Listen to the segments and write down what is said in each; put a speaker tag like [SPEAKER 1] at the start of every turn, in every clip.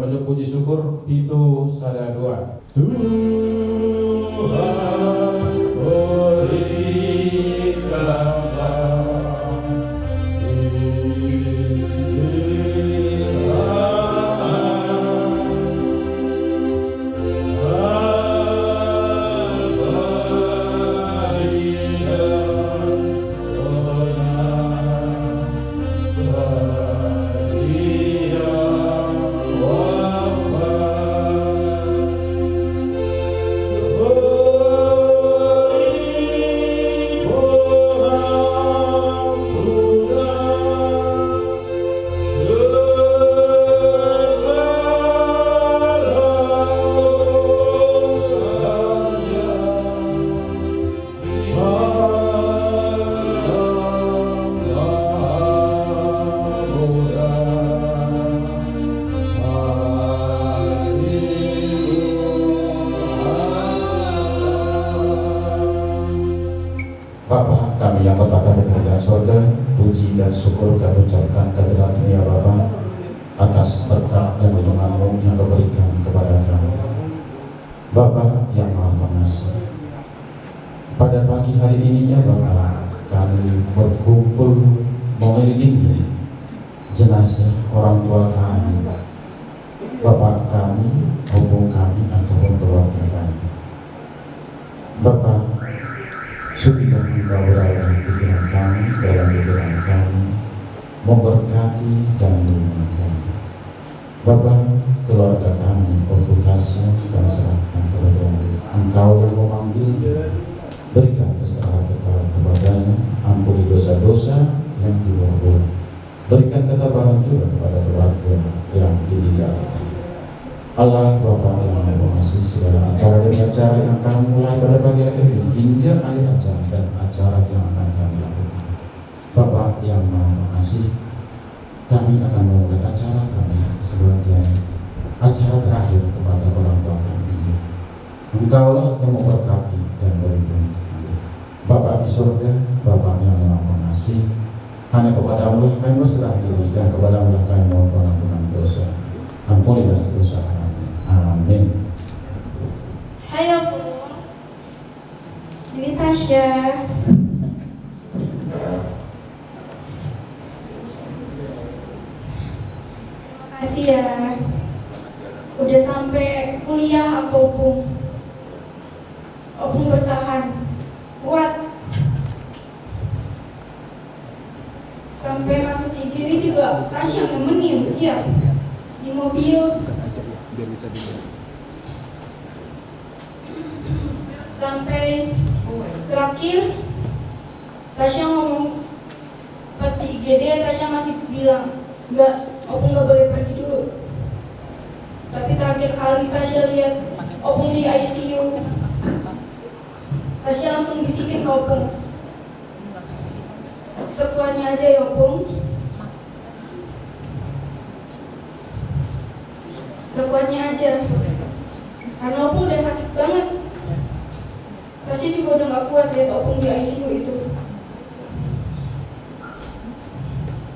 [SPEAKER 1] menuju puji syukur itu sada dua. Tuhan berikanlah Bapa kami yang bertata di kerajaan sorga, puji dan syukur kami ucapkan kehadirat ya Bapa atas berkat dan lindungan-Mu yang Kau berikan kepada kami. Bapa yang Maha Pengasih, pada pagi hari ini ya Bapa, kami berkumpul mengelilingi jenazah orang tua kami, bapak kami, hubung kami ataupun keluarga kami. Bapa, sudah Engkau berada di pikiran kami, dalam pikiran kami, memberkati dan melindungi kami. Bapa, keluarga kami, reputasi kami serahkan kepada-Mu. Engkau yang memanggil, berikan keselamatan kekal kepadanya, ampuni dosa-dosa yang dibuat. Berikan ketabahan juga kepada keluarga yang ditinggalkan. Allah Bapa yang Maha Pengasih, segala acara demi acara yang kami mulai pada pagi hari ini hingga akhir acara dan acara yang akan kami lakukan. Bapa yang Maha Pengasih, kami akan memulai acara kami sebagai acara terakhir kepada orang tua kami. Engkaulah yang memberkati dan melindungi kami. Bapa di surga, Bapa yang Maha Pengasih, hanya kepada-Mu lah kami berserah diri dan kepada-Mu lah kami mohon ampunan dosa. Ampunilah dosa kami. Amin.
[SPEAKER 2] Hayo Bu, ini Tasya. Terima kasih ya, udah sampai kuliah aku Opung bertahan, kuat. Sampai masuk IGD juga Tasya nemenin, iya, di mobil.
[SPEAKER 3] Biar bisa dengar.
[SPEAKER 2] Sampai terakhir Tasya ngomong pas di IGD, Tasya masih bilang Opung nggak boleh pergi dulu. Tapi terakhir kali Tasya lihat Opung di ICU, Tasya langsung bisikin ke Opung, sekuatnya aja ya Opung, sekuatnya aja, karena Opung udah sakit banget. Tasya juga udah gak kuat lihat Opung di ICU itu.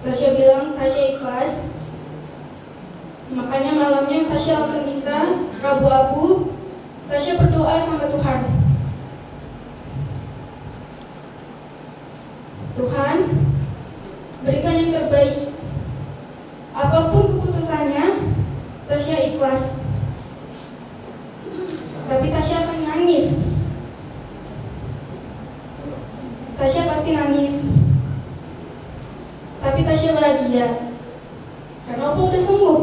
[SPEAKER 2] Tasya bilang Tasya ikhlas. Makanya malamnya Tasya langsung bisa Rabu Abu, Tasya berdoa sama Tuhan. Tuhan, berikan yang terbaik. Apapun keputusannya, Tasya ikhlas. Tapi Tasya akan nangis. Tasya pasti nangis. Tapi Tasya bahagia karena Opung udah sembuh.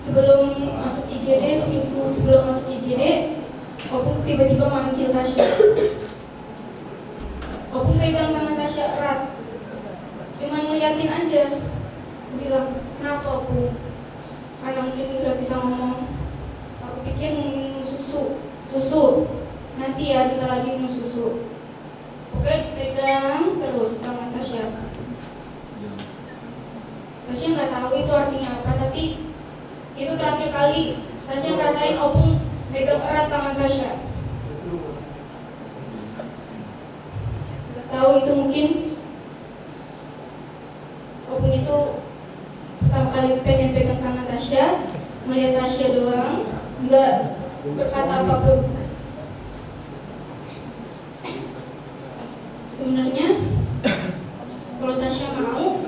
[SPEAKER 2] Sebelum masuk IGD, seminggu sebelum masuk IGD, Opung tiba-tiba manggil Tasya. Opung pegang tangan Tasya erat, cuma ngeliatin aja. Bilang, kenapa Opung? Karena mungkin nggak bisa ngomong. Aku pikir mau minum susu. Nanti ya, bentar lagi minum susu. Oke, dipegang terus tangan Tasya. Tasya nggak tahu itu artinya apa, tapi itu terakhir kali Tasya ngerasain Opung megang erat tangan Tasya. tahu itu mungkin opung itu pertama kali pengen pegang tangan Tasya, melihat Tasya doang, nggak berkata apapun. Sebenarnya kalau Tasya mau,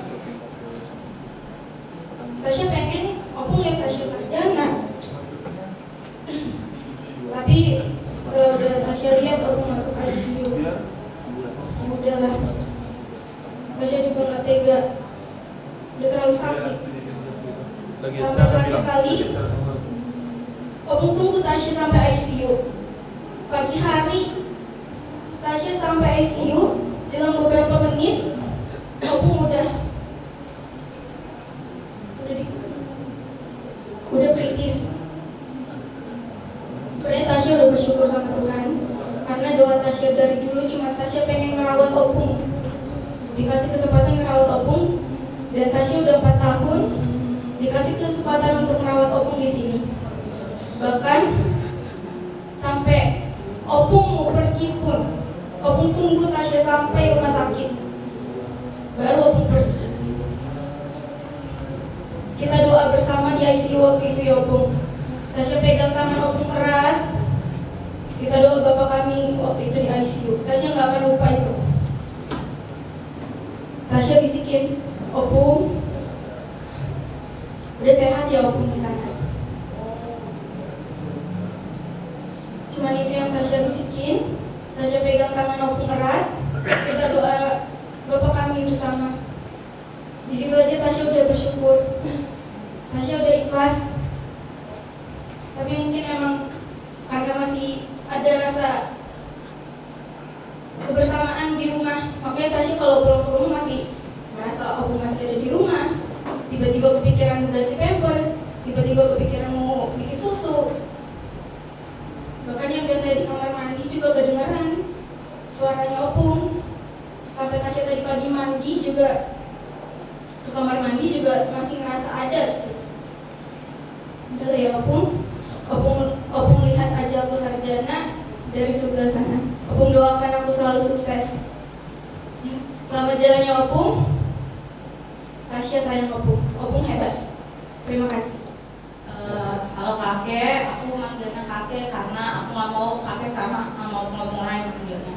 [SPEAKER 2] Tasya pengen opung lihat Tasya sarjana. Tapi setelah udah Tasya lihat opung masuk ICU, ya udahlah. Tasya juga nggak tega, udah terlalu sakit. Sampai terakhir kali opung tunggu Tasya sampai ICU. Pagi hari Tasya sampai ICU, jelang beberapa menit opung udah kritis. Sebenarnya Tasya udah bersyukur sama Tuhan karena doa Tasya dari dulu cuma Tasya pengen merawat opung, dikasih kesempatan merawat opung, dan Tasya udah 4 tahun dikasih kesempatan untuk merawat opung di sini. Bahkan sampai opung mau pergi pun, opung tunggu Tasya sampai rumah sakit, baru opung pergi. Kita doa bersama di ICU waktu itu ya opung. Tasya pegang tangan opung erat. Kita doa Bapak kami waktu itu di ICU. Tasya nggak akan lupa itu. Tasya bisikin, opung, udah sehat ya opung di sana. Cuman itu yang Tasya bisikin. Tasya pegang tangan opung erat. Kita doa Bapak kami bersama. Di situ aja Tasya udah bersyukur. Tasya udah ikhlas. Tapi mungkin emang karena masih ada rasa kebersamaan di rumah, makanya Tasya kalau pulang ke rumah masih merasa opung masih ada di rumah. Tiba-tiba kepikiran ganti pampers, tiba-tiba kepikiran mau bikin susu. Bahkan yang biasanya di kamar mandi juga kedengaran suaranya opung. Sampai Tasya tadi pagi mandi juga, ke kamar mandi juga masih ngerasa ada gitu. Udah lah ya opung lihat aja aku sarjana dari sebelah sana. Opung doakan aku selalu sukses. Ya, selamat jalannya opung. Tasya sayang opung. Opung hebat. Terima kasih.
[SPEAKER 3] Halo kakek, aku manggilnya kakek karena aku nggak mau kakek sama ngomong lain manggilnya.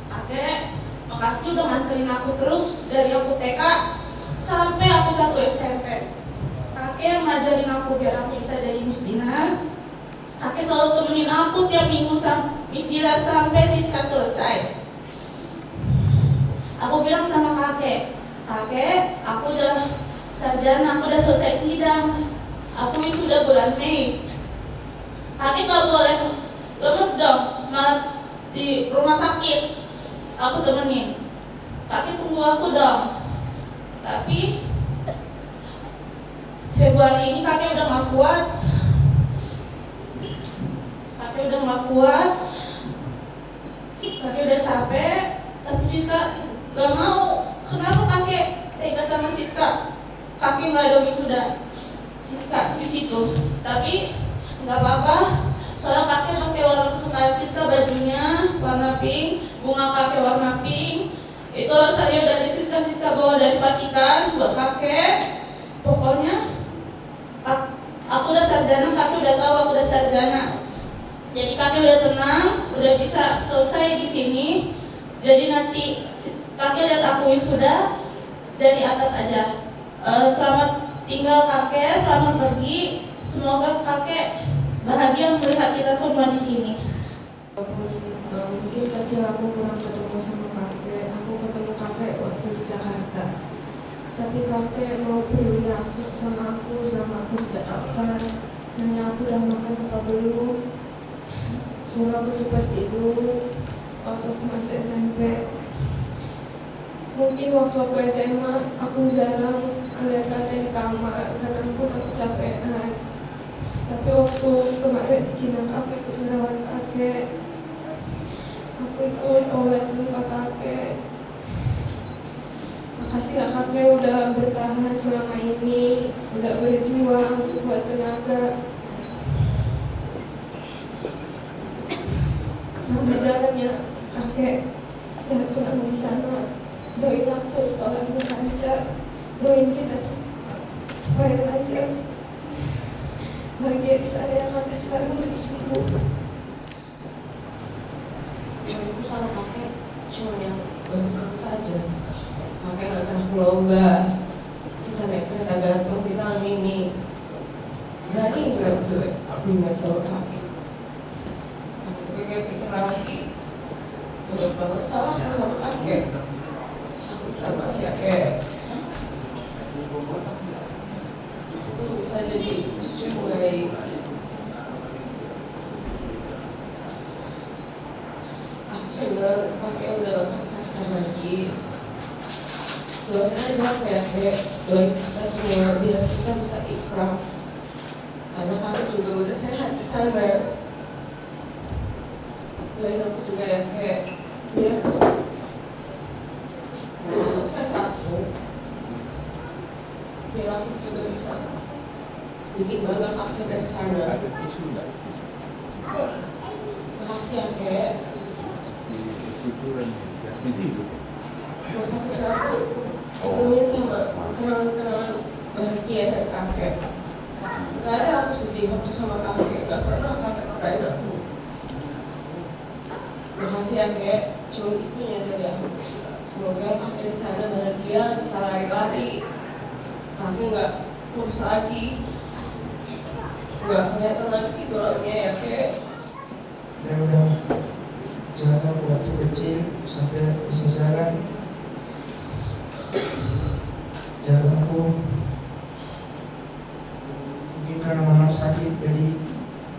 [SPEAKER 3] Kakek, makasih udah nganterin aku terus dari aku TK sampai aku 1 SMP. Kakek yang ngajarin aku biar aku bisa jadi Miss Dinar. Kakek selalu temenin aku tiap minggu Miss Dinar sampai Siska selesai. Aku bilang sama kakek, kakek, aku udah sarjana, aku udah selesai sidang. Aku wisuda bulan Mei. Kakek gak boleh lemes dong, malah di rumah sakit aku temenin. Kakek tunggu aku dong. Tapi Februari ini kakek udah gak kuat. Kakek udah gak kuat. Kakek udah capek. Tapi Siska gak mau. Kenapa kakek tega sama Siska? Kakek gak ada wisuda Siska di situ. Tapi nggak apa-apa. Soalnya kakek pakai warna kesukaan Siska, bajunya warna pink, bunga kakek warna pink. Itu rosario dari Siska bawa dari Vatikan buat kakek. Pokoknya aku udah sarjana, kakek udah tahu aku udah sarjana. Jadi kakek udah tenang, udah bisa selesai di sini. Jadi nanti kakek lihat aku wisuda dari atas aja. Selamat tinggal kakek, selamat pergi. Semoga kakek bahagia melihat kita semua di sini.
[SPEAKER 4] Mungkin kecil aku kurang ketemu sama kakek. Aku ketemu kakek waktu di Jakarta. Tapi kakek mau peduli aku sama aku selama aku di Jakarta. Nanya aku udah makan apa belum. Suruh aku cepat tidur. Waktu aku masih SMP. Mungkin waktu aku SMA aku jarang melihat kakek di kamar karena aku udah kecapean. Tapi waktu kemarin di Cina kakek ikut merawat kakek, aku ikut obat luka kakek. Makasih ya kakek udah bertahan selama ini, udah berjuang sekuat tenaga. Sampai jalannya kakek, ya tenang di sana. doain aku sekolahnya lancar, doain kita supaya lancar. Bahagia di sana ya kakek sekarang udah sembuh.
[SPEAKER 3] Ibu sama kakek cuma yang baru saja. Kakek nggak pernah lomba. Kita naik kereta gantung di tahun ini. Gak ingat aku ingat sama kakek. Aku pikir lagi. Banyak banget salah aku sama kakek. Aku minta maaf ya kek. Aku bisa jadi cucu yang baik. Aku senang kakek udah gak sakit lagi. Doain aja ya kek, doain kita semua biar kita bisa ikhlas. Karena kakek juga udah sehat di sana. Doain aku juga ya kek, biar sukses aku. Biar aku juga bisa bikin bangga kakek dari sana. Makasih ya kek. Masa kecil aku penuhin sama kenangan-kenangan bahagia dari kakek. Gak ada aku sedih waktu sama kakek, gak pernah kakek marahin aku. Makasih ya kek, cuma itunya dari aku. Semoga kakek di sana bahagia, bisa lari-lari. Kakek gak kurus lagi, gak kelihatan lagi tulangnya ya kek.
[SPEAKER 5] Ya udah, jaga waktu kecil sampai bisa jalan. Jaga aku. Mungkin karena mama sakit, jadi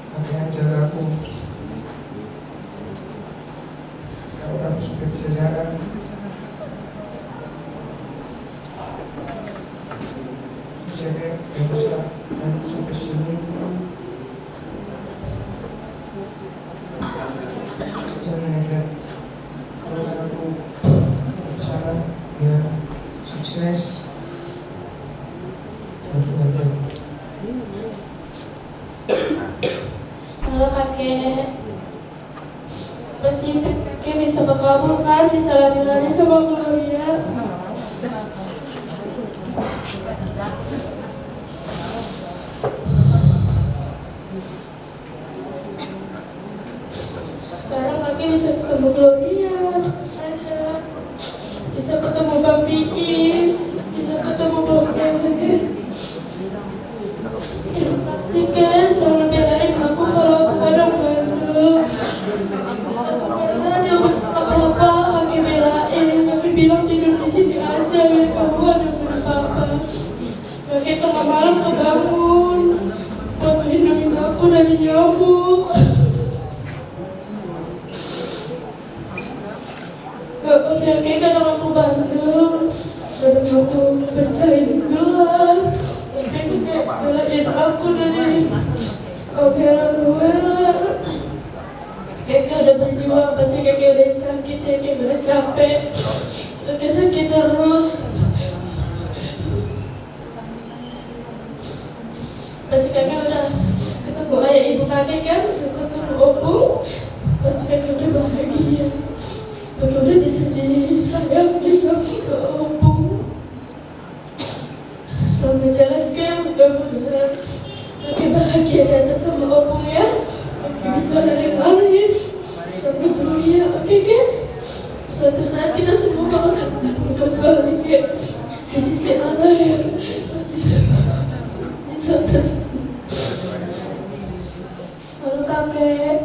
[SPEAKER 5] kakek jaga aku. Ya udah, sampai bisa jalan. Bisa kayak bisa dan sampai sini. Jangan ada kalau aku sana biar sukses.
[SPEAKER 4] Halo kakek, pasti kakek bisa berkabur kan, bisa lari-lari sama Gloria. Sekarang kakek bisa ketemu Gloria aja, bisa ketemu Bang Bii, bisa ketemu Bang Bebe. Terima kasih guys, selalu belain aku kalau aku kadang bandel. Karena dia apa-apa, kakek belain, kakek bilang tidur di sini aja, biar kamu ada apa-apa. Kakek tengah malam kebangun, buat melindungi aku dari nyamuk. Maaf ya kakek, kadang aku bandel, kadang aku percayain gelas. Kakek belain aku dari omelan Noella. Kakek udah berjuang, pasti kakek udah sakit, kakek udah capek. Kakek sakit terus. Pasti kakek udah ketemu ayah ibu kakek kan, udah ketemu opung. Pasti kakek udah bahagia. Kakek udah bisa disayangi sama opung. Selamat jalan ke, mudah-mudahan kakek bahagia di atas sama opung ya. Kakek bisa lari-lari sampai Gloria, oke kan? Suatu saat kita semua akan kembali ke di sisi Allah yang dicatat. Halo kakek,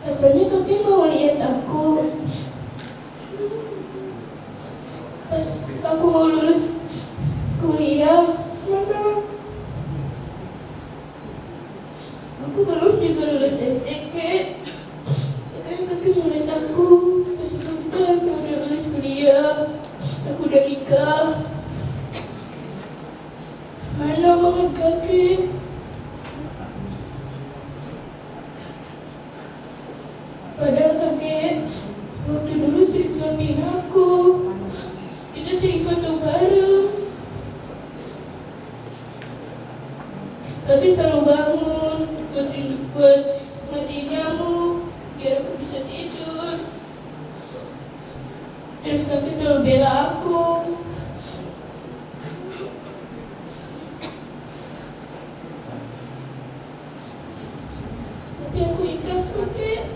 [SPEAKER 4] katanya kakek mau lihat aku. Pas aku mau lulus kuliah, mana? Aku belum juga lulus SD, Kek. Katanya kakek mau lihat aku. Masih bentar, aku udah lulus kuliah. Aku udah nikah. Mana mama kakek? Padahal kakek waktu dulu sering suapin aku. Kita sering foto bareng. Kakek selalu bangun buat matiin nyamuk biar aku bisa tidur.
[SPEAKER 3] Terus kakek selalu bela aku. Tapi aku ikhlas kakek.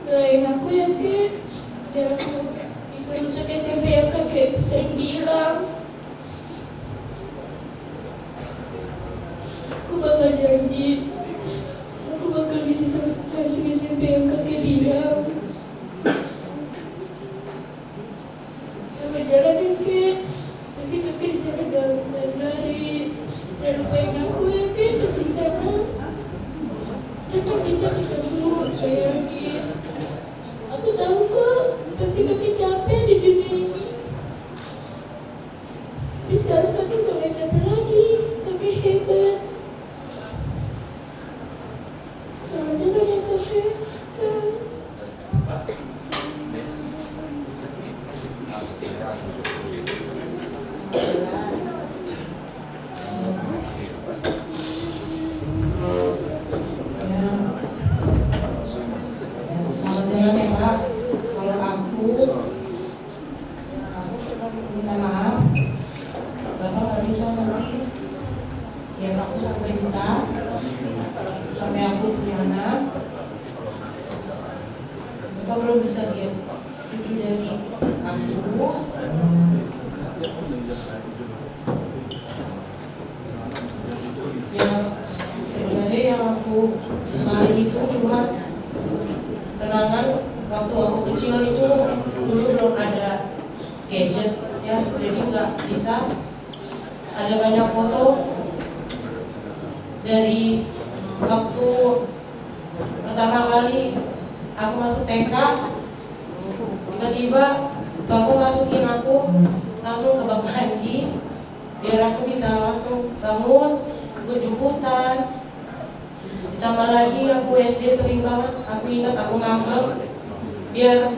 [SPEAKER 3] Doain aku ya kek, biar aku bisa masuk SMP yang kakek sering bilang. Aku bakal janji, aku bakal bisa masuk SMP yang kakek bilang. Yang berjalan ya kek, nanti kakek di sana lari. Jangan lupain aku ya kek, pasti di sana. Jangan kita ketemu, sayangin. Aku tahu kok, pasti kakek capek di dunia ini. Tapi sekarang kakek udah gak capek lagi, kakek hebat. Jangan jalan ya kakek.
[SPEAKER 6] Selamat jalan ya Pak. Kalau aku minta maaf, Bapak nggak bisa nanti biar aku sampai nikah, sampai aku punya anak. Bapak belum bisa lihat cucu dari aku. Ya sebenarnya yang aku sesali itu cuma kenangan waktu aku kecil itu dulu belum ada gadget ya, jadi nggak bisa. Ada banyak foto dari waktu pertama kali aku masuk TK, tiba-tiba bapak masukin aku langsung ke bak mandi biar aku bisa langsung bangun, ikut jemputan. Ditambah lagi aku SD sering banget, aku ingat aku ngambek biar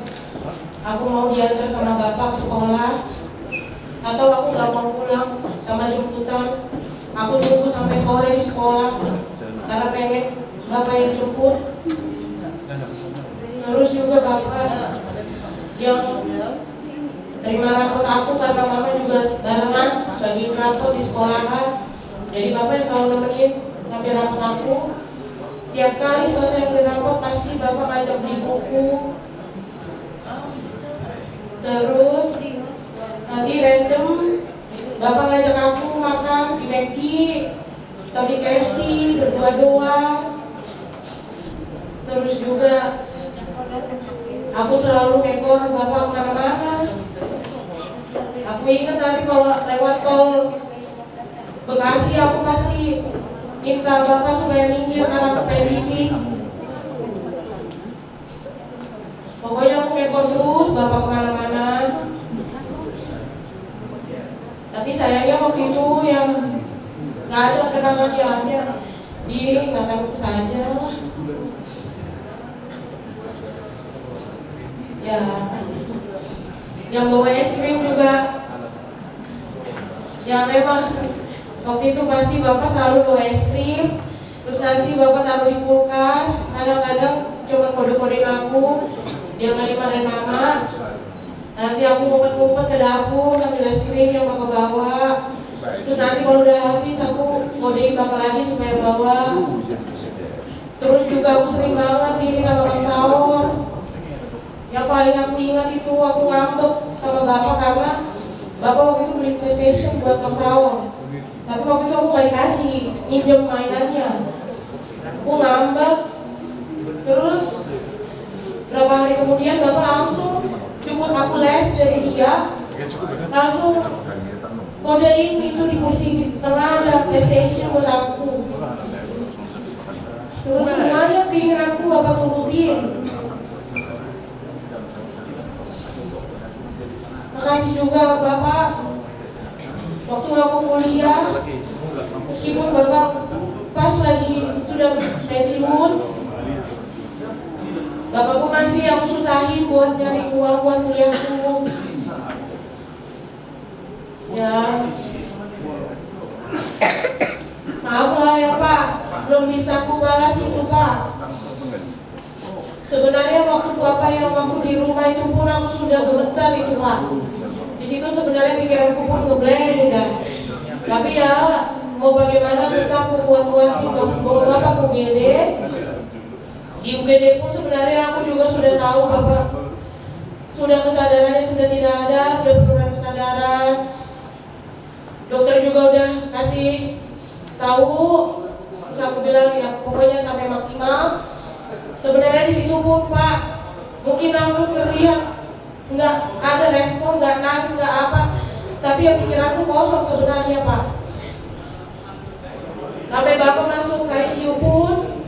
[SPEAKER 6] aku mau diantar sama bapak ke sekolah, atau aku gak mau pulang sama jemputan. Aku tunggu sampai sore di sekolah karena pengen bapak yang jemput. Terus juga bapak yang terima rapot aku karena mama juga barengan bagi rapot di sekolahan. Jadi bapak yang selalu nemenin ngambil rapot aku. Tiap kali selesai ngambil rapot pasti bapak ngajak beli buku. Terus nanti random bapak ngajak aku makan di McD atau di KFC berdua doang. Terus juga aku selalu nekor bapak kemana-mana. Aku ingat nanti kalau lewat tol Bekasi aku pasti minta bapak supaya minggir karena aku pengen pipis. Pokoknya aku nekor terus bapak kemana-mana. Tapi sayangnya waktu itu yang nggak ada kenangan jalannya di ingatan saja. Ya, yang bawa es krim juga. Ya memang waktu itu pasti bapak selalu bawa es krim. Terus nanti bapak taruh di kulkas. Kadang-kadang cuma kode-kodein aku, dia nggak dimarahin mama. Nanti aku ngumpet-ngumpet ke dapur ambil es krim yang bapak bawa. Terus nanti kalau udah habis aku kodein bapak lagi supaya bawa. Terus juga aku sering banget iri sama Bang Saur. Yang paling aku ingat itu aku ngambek sama bapak karena bapak waktu itu beli PlayStation buat Bang Saur. Tapi waktu itu aku gak dikasih, minjem mainannya. Aku ngambek. Terus berapa hari kemudian bapak langsung jemput aku les dari dia. Langsung kodein itu di kursi tengah ada PlayStation buat aku. Terus semuanya keinginanku bapak turutin. Makasih juga bapak. Waktu aku kuliah, meskipun bapak pas lagi sudah pensiun, bapakku masih aku susahin buat nyari uang buat kuliahku. Ya, maaf lah ya pak. belum bisa aku balas itu Pak. Sebenarnya waktu Bapak yang waktu di rumah itu pun aku sudah gemetar itu Pak. Di situ sebenarnya pikiranku pun ngeblank udah. Tapi ya mau bagaimana tetap kuat-kuatin bawa Bapak ke UGD. Di UGD pun sebenarnya aku juga sudah tahu Bapak sudah kesadarannya sudah tidak ada, sudah penurunan kesadaran. Dokter juga udah kasih tahu, terus aku bilang ya pokoknya sampai maksimal. Sebenarnya di situ pun Pak, mungkin aku terlihat nggak ada respon, nggak nangis, nggak apa, tapi ya pikiranku kosong sebenarnya Pak. Sampai Bapak masuk ke ICU pun,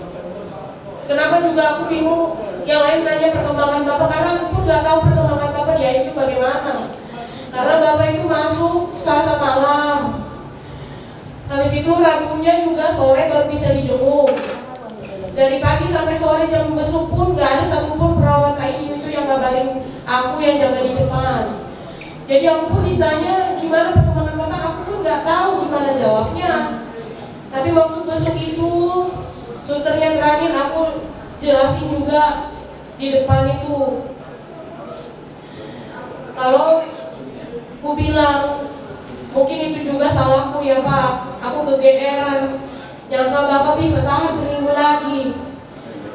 [SPEAKER 6] kenapa juga aku bingung. Yang lain nanya perkembangan Bapak, karena aku pun nggak tahu perkembangan Bapak di ICU bagaimana. Karena Bapak itu masuk Selasa malam. Habis itu Rabunya juga sore baru bisa dijenguk. Dari pagi sampai sore jam besuk pun gak ada satupun perawat ICU itu yang ngabarin aku yang jaga di depan. Jadi aku pun ditanya gimana perkembangan Bapak, aku pun gak tahu gimana jawabnya. Tapi waktu besok itu susternya terangin, aku jelasin juga di depan itu. Kalau aku bilang mungkin itu juga salahku ya Pak, aku kegeeran, nyangka Bapak bisa tahan seminggu lagi.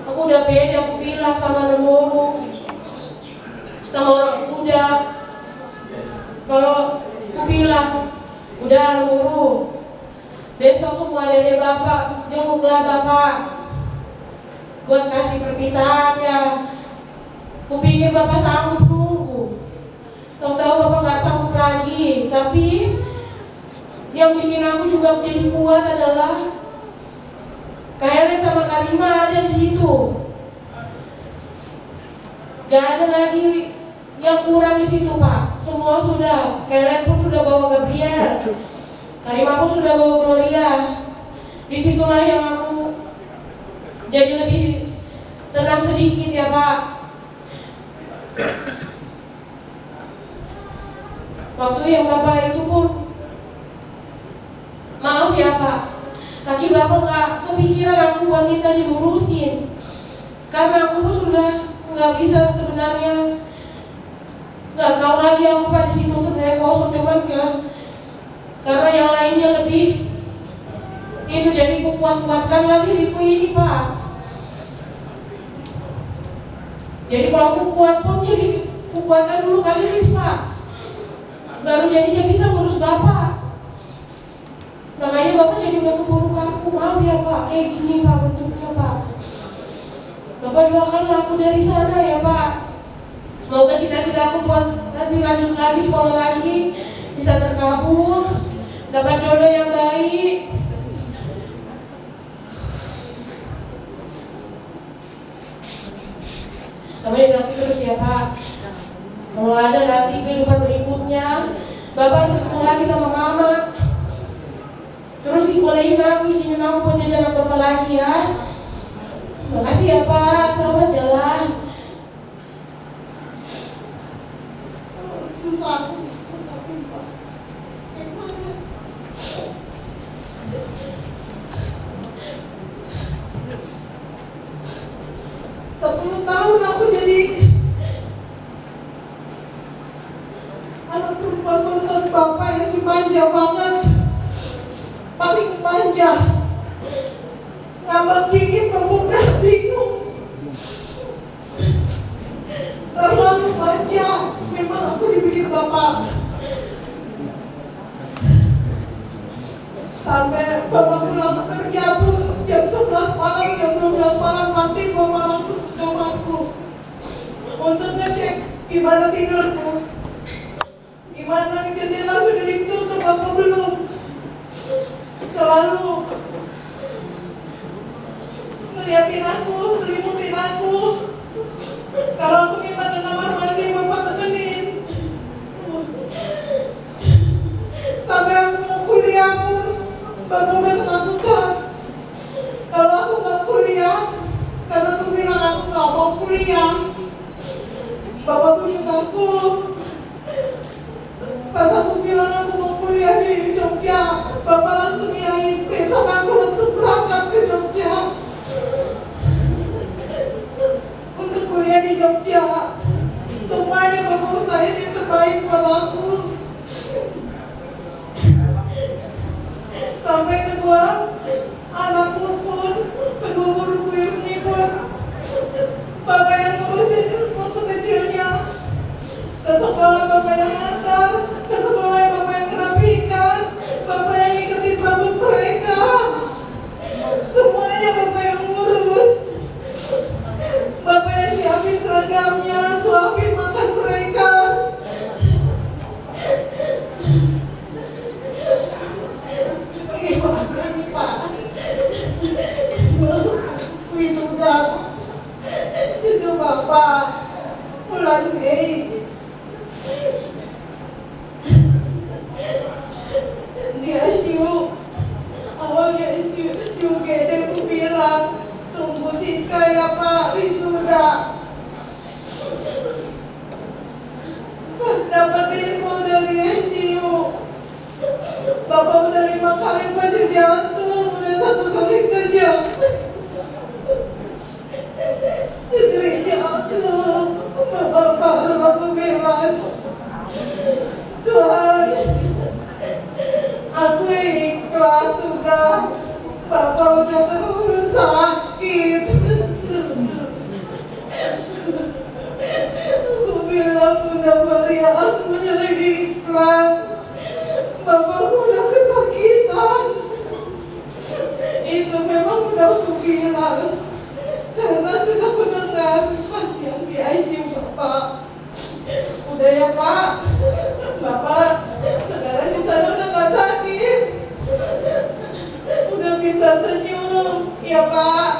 [SPEAKER 6] Aku udah pede, aku bilang sama lemuru, sama orang muda. Kalau aku bilang, udah lemuru, besok semua adik Bapak, jenguklah Bapak buat kasih perpisahannya. Aku pikir Bapak sanggup nunggu, tahu-tahu Bapak gak sanggup lagi. Tapi yang bikin aku juga jadi kuat adalah Karen sama Karima ada di situ. Gak ada lagi yang kurang di situ Pak. Semua sudah. Karen pun sudah bawa Gabriel. Karima pun sudah bawa Gloria. Disitulah yang aku jadi lebih tenang sedikit ya Pak. Waktu yang Bapak itu pun, maaf ya Pak, kaki Bapak gak kepikiran aku buat minta dilurusin. Karena aku pun sudah gak bisa sebenarnya, gak tahu lagi aku Pak di situ sebenarnya kosong, cuman ya karena yang lainnya lebih itu jadi kuat-kuatkan lagi diriku ini Pak. Jadi kalau aku kuat pun jadi kuatkan dulu kali ini Pak, baru jadinya bisa ngurus Bapak. Makanya Bapak jadi udah keburu ke aku, maaf ya Pak, kayak gini Pak bentuknya Pak. Bapak doakan aku dari sana ya Pak. Semoga cita-cita aku buat nanti lanjut lagi, sekolah lagi, bisa terkabul, dapat jodoh yang baik. Namanya nanti terus ya Pak. Kalau ada nanti kehidupan berikutnya, Bapak harus ketemu lagi sama Mama. Terus bolehin aku, izinin aku buat jadi anak Bapak lagi ya. Makasih ya Pak, selamat jalan.
[SPEAKER 4] Susah aku ngungkapin Pak. Gimana? 10 tahun aku jadi anak perempuan nonton Bapak yang dimanja banget, paling manja. Ngambek dikit Bapak udah bingung. Terlalu manja, memang aku dibikin Bapak. Sampai Bapak pulang kerja pun jam 11 malam, jam 12 malam pasti Bapak langsung ke kamarku untuk ngecek gimana tidurku, gimana jendela sudah ditutup apa belum. Selalu ngeliatin aku, selimutin aku. Kalau aku minta ke kamar mandi, Bapak temenin. Sampai aku mau kuliah pun Bapak udah ketakutan. Kalau aku gak kuliah, karena aku bilang aku gak mau kuliah, Bapak bujuk aku. Pas aku bilang aku mau kuliah di Jogja, Bapak langsung yain, besok aku langsung berangkat ke Jogja.
[SPEAKER 7] sampai kedua anakku pun, kedua guruku ini pun, bapak yang ngurusin waktu kecilnya, ke sekolah bapak yang ngantar, ke sekolah bapak yang merapikan, bapak yang ikutin rambut mereka, semuanya bapak yang ngurus, bapak yang siapin seragamnya, suapin makan mereka. Bagaimana ini Pak? Wisuda cucu bapak bulan Mei di ICU. Awalnya ICU di UGD aku bilang tunggu Siska ya Pak, wisuda. Pas dapat info dari ICU, bapak udah 5 kali pasien jantung, udah 1 kali kejang. Ke gereja aku bilang, Tuhan, aku ikhlas sudah, bapak udah terlalu sakit. Aku bilang, Bunda Maria, aku menjadi ikhlas. Bapakku udah kesakitan. Itu memang udah aku bilang, karena sudah mendengar pasien di ICU bapak. Udah ya Pak, bapak sekarang di sana udah gak sakit, udah bisa senyum, ya Pak.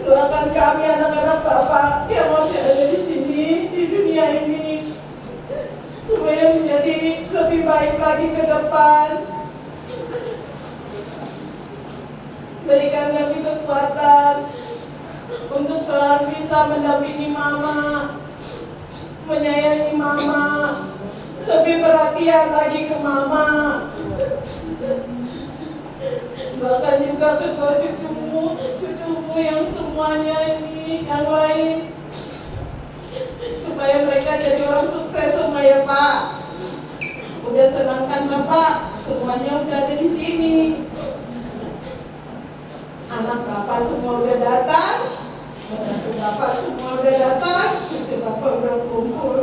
[SPEAKER 7] Doakan kami anak-anak bapak yang masih ada di sini, di dunia ini, supaya menjadi lebih baik lagi ke depan. Berikan kami kekuatan untuk selalu bisa mendampingi mama, menyayangi mama, lebih perhatian lagi ke mama. Bahkan juga kedua cucumu yang semuanya ini, yang lain, supaya mereka jadi orang sukses semua ya Pak. Udah senangkan Bapak, semuanya udah ada di sini. Anak Bapak semua udah datang, menantu Bapak semua udah datang, cucu Bapak udah kumpul.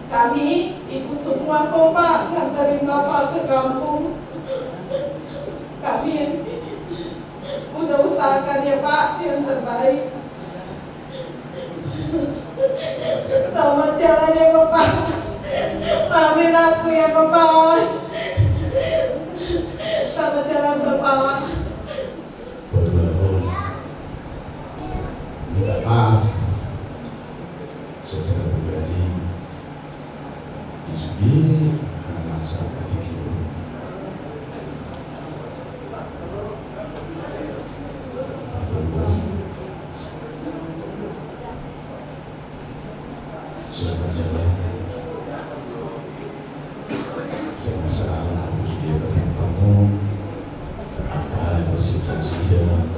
[SPEAKER 7] Kami ikut semua kok Pak, nganterin Bapak ke kampung. Kami udah usahakan ya Pak yang terbaik. Selamat jalan ya Bapak. Maafin aku ya Bapak. Selamat jalan Bapak.
[SPEAKER 1] Minta maaf secara pribadi Yusbi karena masa berpikir siapa jalan saya masalah harus dia berbangun apa yang bersifat sidang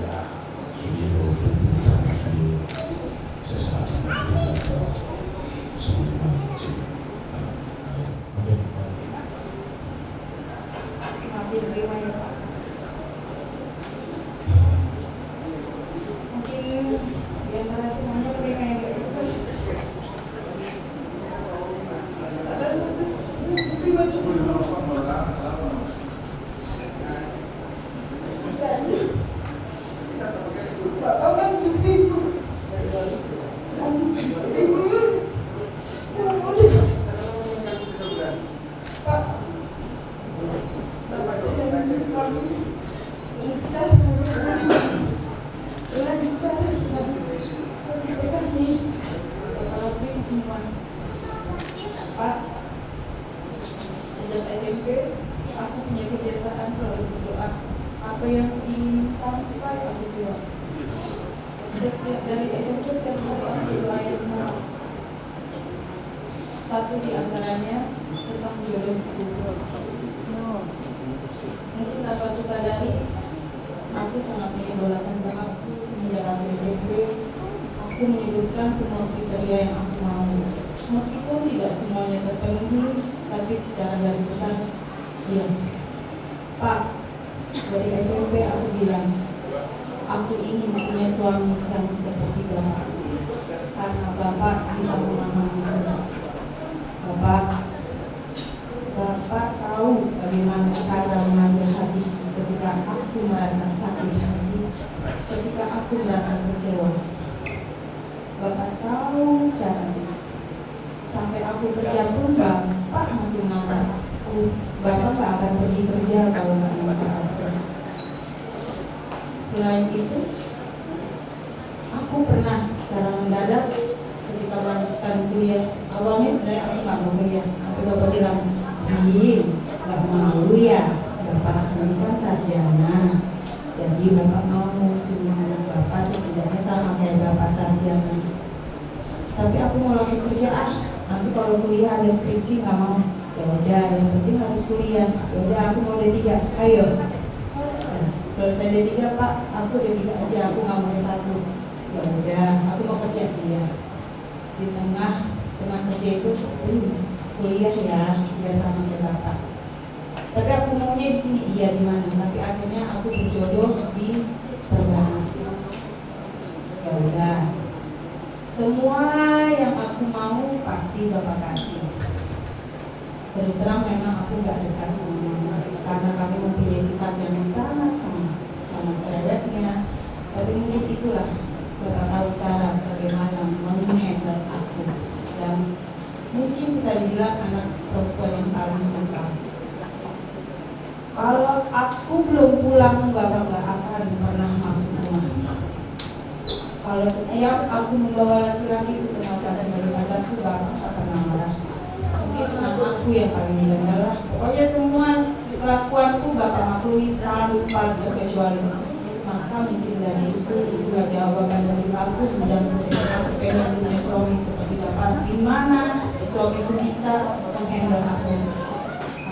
[SPEAKER 1] sudah berhubungan sudah sesaat ini semua
[SPEAKER 2] Maafin terima ya Pak. Mungkin di antara semuanya mereka yang gak ikhlas. Ada satu prima cuma Bapak bantu ibu. Pak, Bapak saya kami lancar, sampai kami Bapak lakuin semua. Pak, sejak SMP aku punya kebiasaan selalu berdoa. Apa yang aku ingin sampai aku bilang. Setiap dari SMP setiap hari aku berdoa yang sama. Satu di antaranya tentang jodohku. Mungkin tanpa aku sadari, aku sangat mengidolakan bapakku semenjak aku SMP. Aku menghidupkan semua kriteria yang aku mau. Meskipun tidak semuanya terpenuhi, tapi secara garis besar, iya.
[SPEAKER 8] Pak, dari SMP aku bilang, aku ingin punya suami yang seperti Bapak, karena Bapak bisa memahami Bapak tahu bagaimana cara mengambil hati ketika aku merasa sakit hati, ketika aku merasa kecewa. Bapak tahu caranya. Sampai aku kerja pun Bapak masih marah. Bapak gak akan pergi kerja kalau gak ada. Selain itu, aku pernah secara mendadak ketika melanjutkan kuliah. Awalnya sebenarnya aku gak mau kuliah, tapi Bapak bilang, gak mau ya, Bapak ini kan sarjana. Jadi Bapak mau semua anak Bapak setidaknya sama kayak Bapak sarjana. Tapi aku mau langsung kerja, nanti kalau kuliah ada skripsi gak mau. Ya udah, yang penting harus kuliah. Ya udah, aku mau D3, ayo. Nah, selesai D3 Pak, aku D3 aja, aku gak mau S1. Ya udah, aku mau kerja. Iya. Di tengah kerja itu kuliah ya, biar sama kayak Bapak. Tapi aku maunya di sini, iya di mana? Tapi akhirnya aku berjodoh di Perbanas. Ya udah, semua yang aku mau pasti Bapak kasih. Terus terang memang aku gak dekat sama mama karena kami mempunyai sifat yang sangat sama cerewetnya. Tapi mungkin itulah Bapak tahu cara bagaimana menghandle aku, dan mungkin bisa dibilang anak perempuan yang paling utama. Kalau aku belum pulang, Bapak gak akan pernah masuk rumah. Kalau setiap aku membawa laki-laki untuk kasih dari pacarku, Bapak gak pernah marah. Mungkin cuma aku yang paling mendengar lah. Pokoknya semua kelakuanku Bapak maklumi tanpa terkecuali. Maka mungkin dari itulah jawaban dari aku. Sudah aku pengen punya suami seperti Bapak. Di mana suamiku bisa menghandle aku.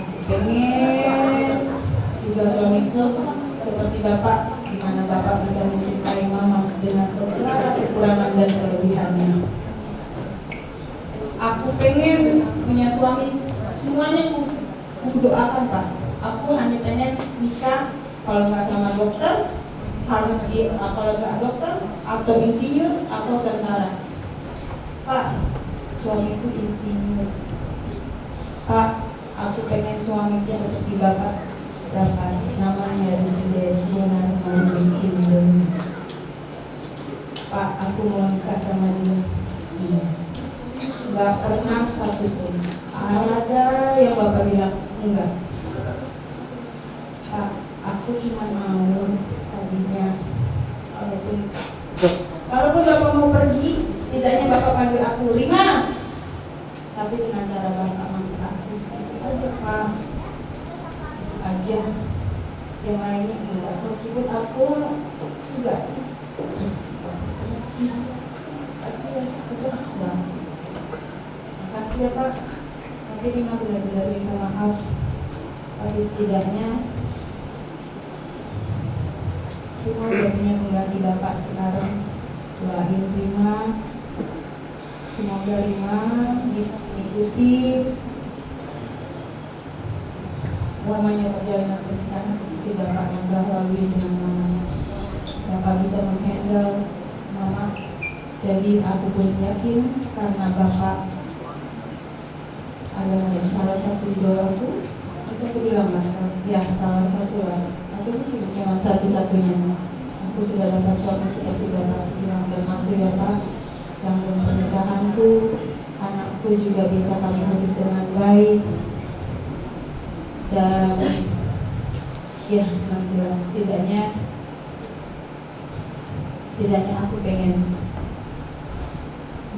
[SPEAKER 8] Aku pengen juga suamiku seperti Bapak, di mana Bapak bisa mencintai Mama dengan segala kekurangan dan kelebihannya. Aku pengen punya suami, semuanya aku doakan Pak. Aku hanya pengen nikah, kalau nggak sama dokter, harus kalau nggak dokter atau insinyur atau tentara. Pak, suamiku insinyur. Pak, aku pengen suamiku seperti Bapak. Namanya Desmond Marubin. Pak, aku mau nikah sama dia. Iya. Gak pernah satupun ada yang Bapak bilang enggak. Pak, aku cuma mau tadinya kalaupun Bapak mau pergi, setidaknya Bapak panggil aku Rima. Tapi dengan cara Bapak manggil aku itu aja Pak, itu aja. Yang lainnya enggak. Meskipun aku juga terus tapi ya sudah banget. Makasih ya Pak. Tapi Rima benar-benar minta maaf. Tapi setidaknya Rima udah punya pengganti Bapak sekarang. Doain Rima, semoga Rima bisa mengikuti namanya perjalanan pernikahan seperti Bapak yang telah lalui dengan mamanya. Bapak bisa menghandle Mama. Jadi aku pun yakin karena Bapak adalah salah satu idolaku. Bisa aku bilang lah, ya salah satu lah. Atau mungkin jangan satu-satunya. Aku sudah dapat suami seperti Bapak bilang, termasuk ya Pak, tanggung pernikahanku, anakku juga bisa kami urus dengan baik. Dan ya, alhamdulillah setidaknya aku pengen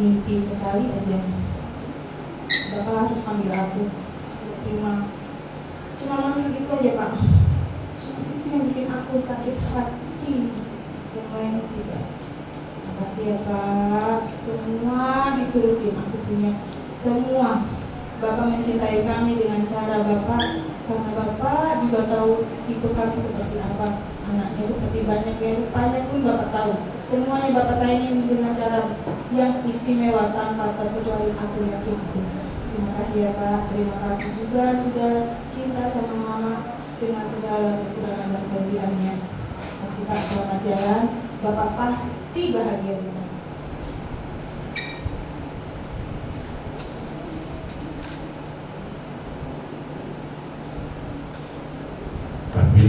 [SPEAKER 8] mimpi sekali aja Bapak harus panggil aku Rima. Cuma manggil gitu aja Pak. Itu yang bikin aku sakit hati. Yang lain tidak. Makasih ya Pak. Semua diturutin, aku punya semua. Bapak mencintai kami dengan cara Bapak, karena Bapak juga tahu tipe kami seperti apa, anaknya seperti banyak yang rupanya pun Bapak tahu. Semuanya Bapak sayangin dengan cara yang istimewa tanpa terkecuali, aku yakin. Terima kasih ya Pak, terima kasih juga sudah cinta sama Mama. dengan segala kekurangan dan kelebihannya. Masih Pak, selamat jalan. Bapak pasti bahagia di sana.
[SPEAKER 1] Tapi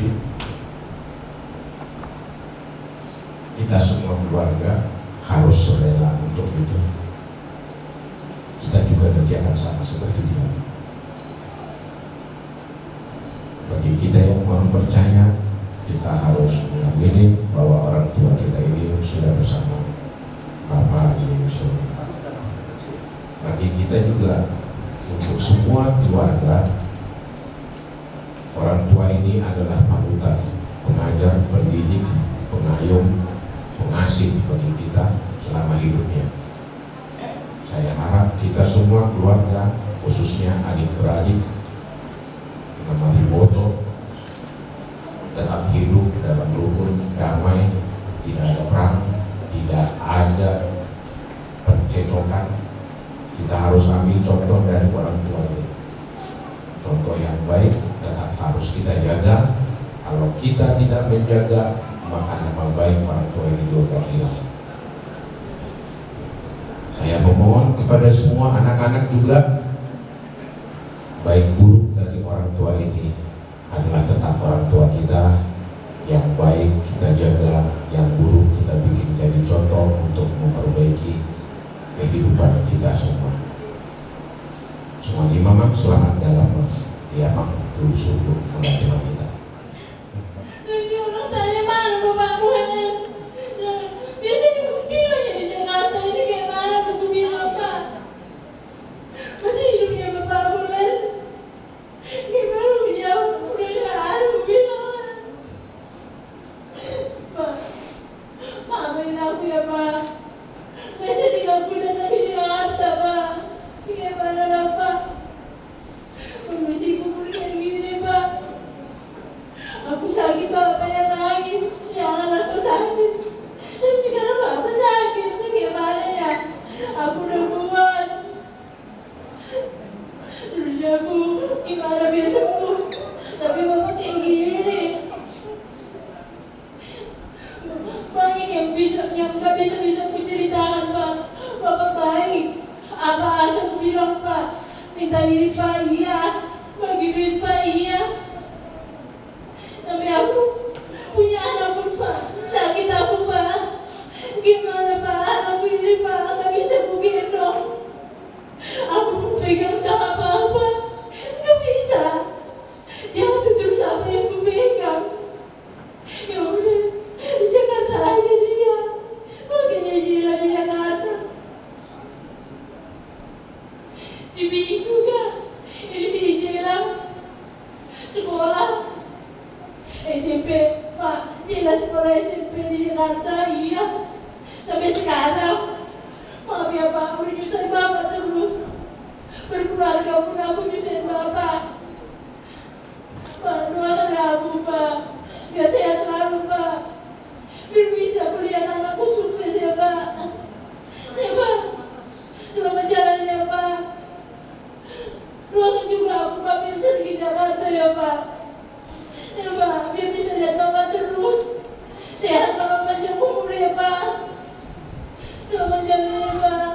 [SPEAKER 1] kita semua keluarga harus rela untuk itu. Kita juga nanti akan sama seperti dia. Bagi kita yang mau percaya, kita harus mengamini bahwa orang tua kita ini sudah bersama Bapa di surga. Bagi kita juga, untuk semua keluarga, orang tua ini adalah panutan, pengajar, pendidik, pengayom, pengasih bagi kita selama hidupnya. Saya harap kita semua keluarga, khususnya adik-beradik, Mama Boto, tetap hidup dalam rukun damai, tidak ada perang, tidak ada pencecokan. Kita harus ambil contoh dari orang tua ini. Contoh yang baik tetap harus kita jaga. Kalau kita tidak menjaga, maka nama baik orang tua ini juga akan hilang. Saya memohon kepada semua anak-anak juga, baik buruk dari orang tua ini adalah tetap orang tua kita. Yang baik kita jaga, yang buruk kita bikin jadi contoh untuk memperbaiki kehidupan kita semua. Semua imam selamat dalam dia mang terus untuk mengatakan kita.
[SPEAKER 3] Nanti orang tanya mana bapakmu Helen. Biasanya aku bilang ya di Jakarta ini kayak mana aku bilang Pak. Masih hidup ya bapakmu Helen. Gimana aku jawab, udah jahat aku bilang. Pak, maafin aku ya Pak. Saya sedih aku datang di Jakarta Pak. Gimana lah Pak. Kondisi kubur kayak gini Pak. Aku sakit Pak, banyak nangis. Jangan aku sakit. Tapi sekarang Bapak sakit. Bagaimana ya? Aku udah kuat. Terusnya aku gimana biar sembuh. Tapi Bapak kayak gini. Banyak yang gak bisa menceritakan Pak. Bapak baik. Apa asal bilang Pak? Minta diri Pak, iya. Bagi duit Pak, iya. Sampai aku punya anak pun Pak, sakit aku Pak. Gimana Pak, anakku ini Pak, gak bisa ku gendong. Aku pun pegang tak apa-apa, gak bisa. Jangan terus apa yang ku pegang. Ya udah, di Jakarta aja dia. Makanya Jila di Jakarta. Cibi juga, ini si Jila sekolah SMP, Pak, Jila sekolah SMP di Jakarta, iya. Sampai sekarang, maaf ya Pak, udah nyusahin Bapak terus. Berkeluarga pun aku nyusahin Bapak. Pak, doakan aku Pak, biar sehat selalu Pak. Biar bisa kuliah anakku sukses ya Pak. Ya Pak, selamat jalan ya Pak. Doakan juga aku Pak, biar sering di Jakarta ya Pak. Ya Pak, biar bisa lihat Bapak terus. Sehat Bapak panjang umur ya Pak. Selamat jalan ya Pak.